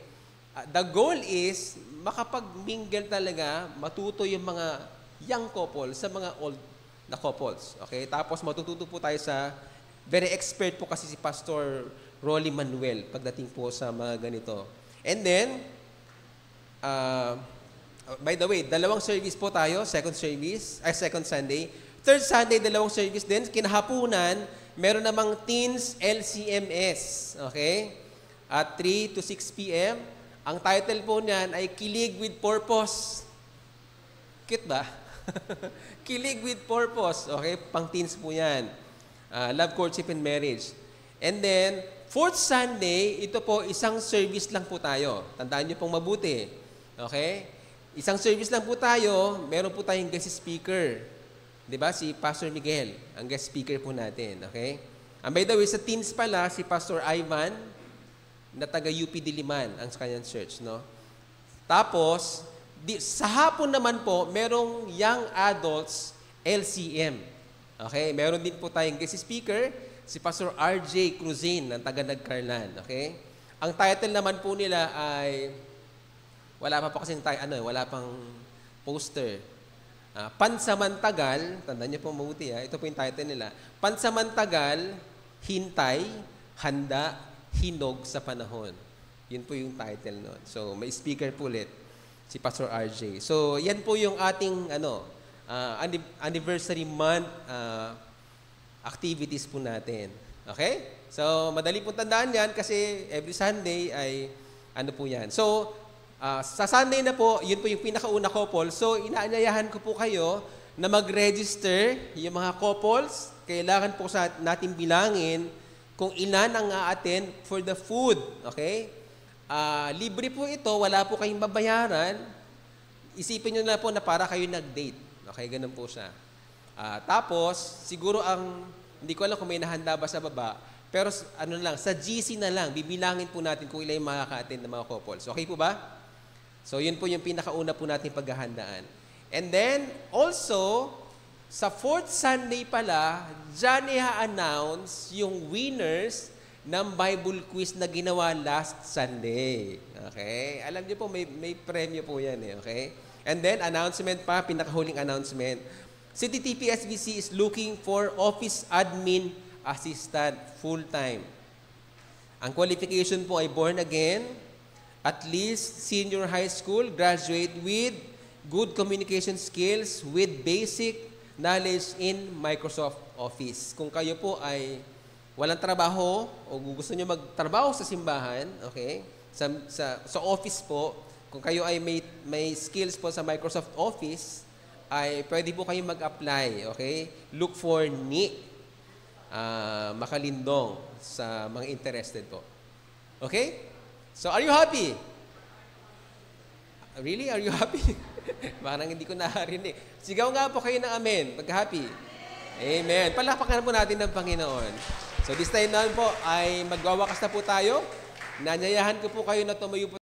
The goal is, makapag-mingle talaga, matuto yung mga young couples sa mga old na couples, okay? Tapos matututo po tayo sa, very expert po kasi si Pastor Rolly Manuel pagdating po sa mga ganito. And then, by the way, dalawang service po tayo, second Sunday. Third Sunday, dalawang service din. Kinahapunan, meron namang Teens LCMS. Okay? At 3 to 6 p.m. Ang title po niyan ay Kilig with Purpose. Cute ba? Kilig with Purpose. Okay? Pang teens po yan. Love, Courtship, and Marriage. And then, fourth Sunday, ito po, isang service lang po tayo. Tandaan niyo pong mabuti. Okay? Isang service lang po tayo, meron po tayong guest speaker. Di ba? Si Pastor Miguel, ang guest speaker po natin. Okay? And by the way, sa teens pala, si Pastor Ivan, na taga-UP Diliman, ang kanyang church. No? Tapos, sa hapon naman po, merong young adults LCM. Okay? Meron din po tayong guest speaker, si Pastor RJ Cruzin, ng taga-Nagcarlan. Okay? Ang title naman po nila ay... Wala pa po kasing wala pang poster. Pansamantagal, tandaan niyo po mabuti ito po yung title nila. Pansamantagal, hintay, handa, hinog sa panahon. Yun po yung title nun. So, may speaker po ulit, si Pastor RJ. So, yan po yung ating anniversary month activities po natin. Okay? So, madali pong tandaan yan kasi every Sunday ay ano po yan. So, sa Sunday na po, yun po yung pinakauna couple. So, inaanyayahan ko po kayo na mag-register yung mga couples. Kailangan po natin bilangin kung ilan ang a-attend for the food. Okay? Libre po ito, wala po kayong babayaran. Isipin nyo na po na para kayo nag-date. Okay, ganun po siya. Tapos, siguro hindi ko alam kung may nahanda ba sa baba, pero sa GC na lang, bibilangin po natin kung ilan yung makaka-attend ng mga couples. Okay po ba? So, yun po yung pinakauna po natin paghahandaan. And then, also, sa 4th Sunday pala, dyan i-announce yung winners ng Bible quiz na ginawa last Sunday. Okay? Alam niyo po, may premyo po yan okay? And then, announcement pa, pinakahuling announcement. City TPSBC is looking for office admin assistant full-time. Ang qualification po ay born again, at least senior high school, graduate with good communication skills with basic knowledge in Microsoft Office. Kung kayo po ay walang trabaho o gusto nyo magtrabaho sa simbahan, okay, sa office po, kung kayo ay may skills po sa Microsoft Office, ay pwede po kayong mag-apply, okay? Look for ni Makalindong sa mga interested po. Okay? So, are you happy? Really? Are you happy? Parang hindi ko narinig. Sigaw nga po kayo ng amen. Pag-happy. Amen. Palakpakan po natin ng Panginoon. So, this time naman po ay magwawakas na po tayo. Nanyayahan ko po kayo na tumayo po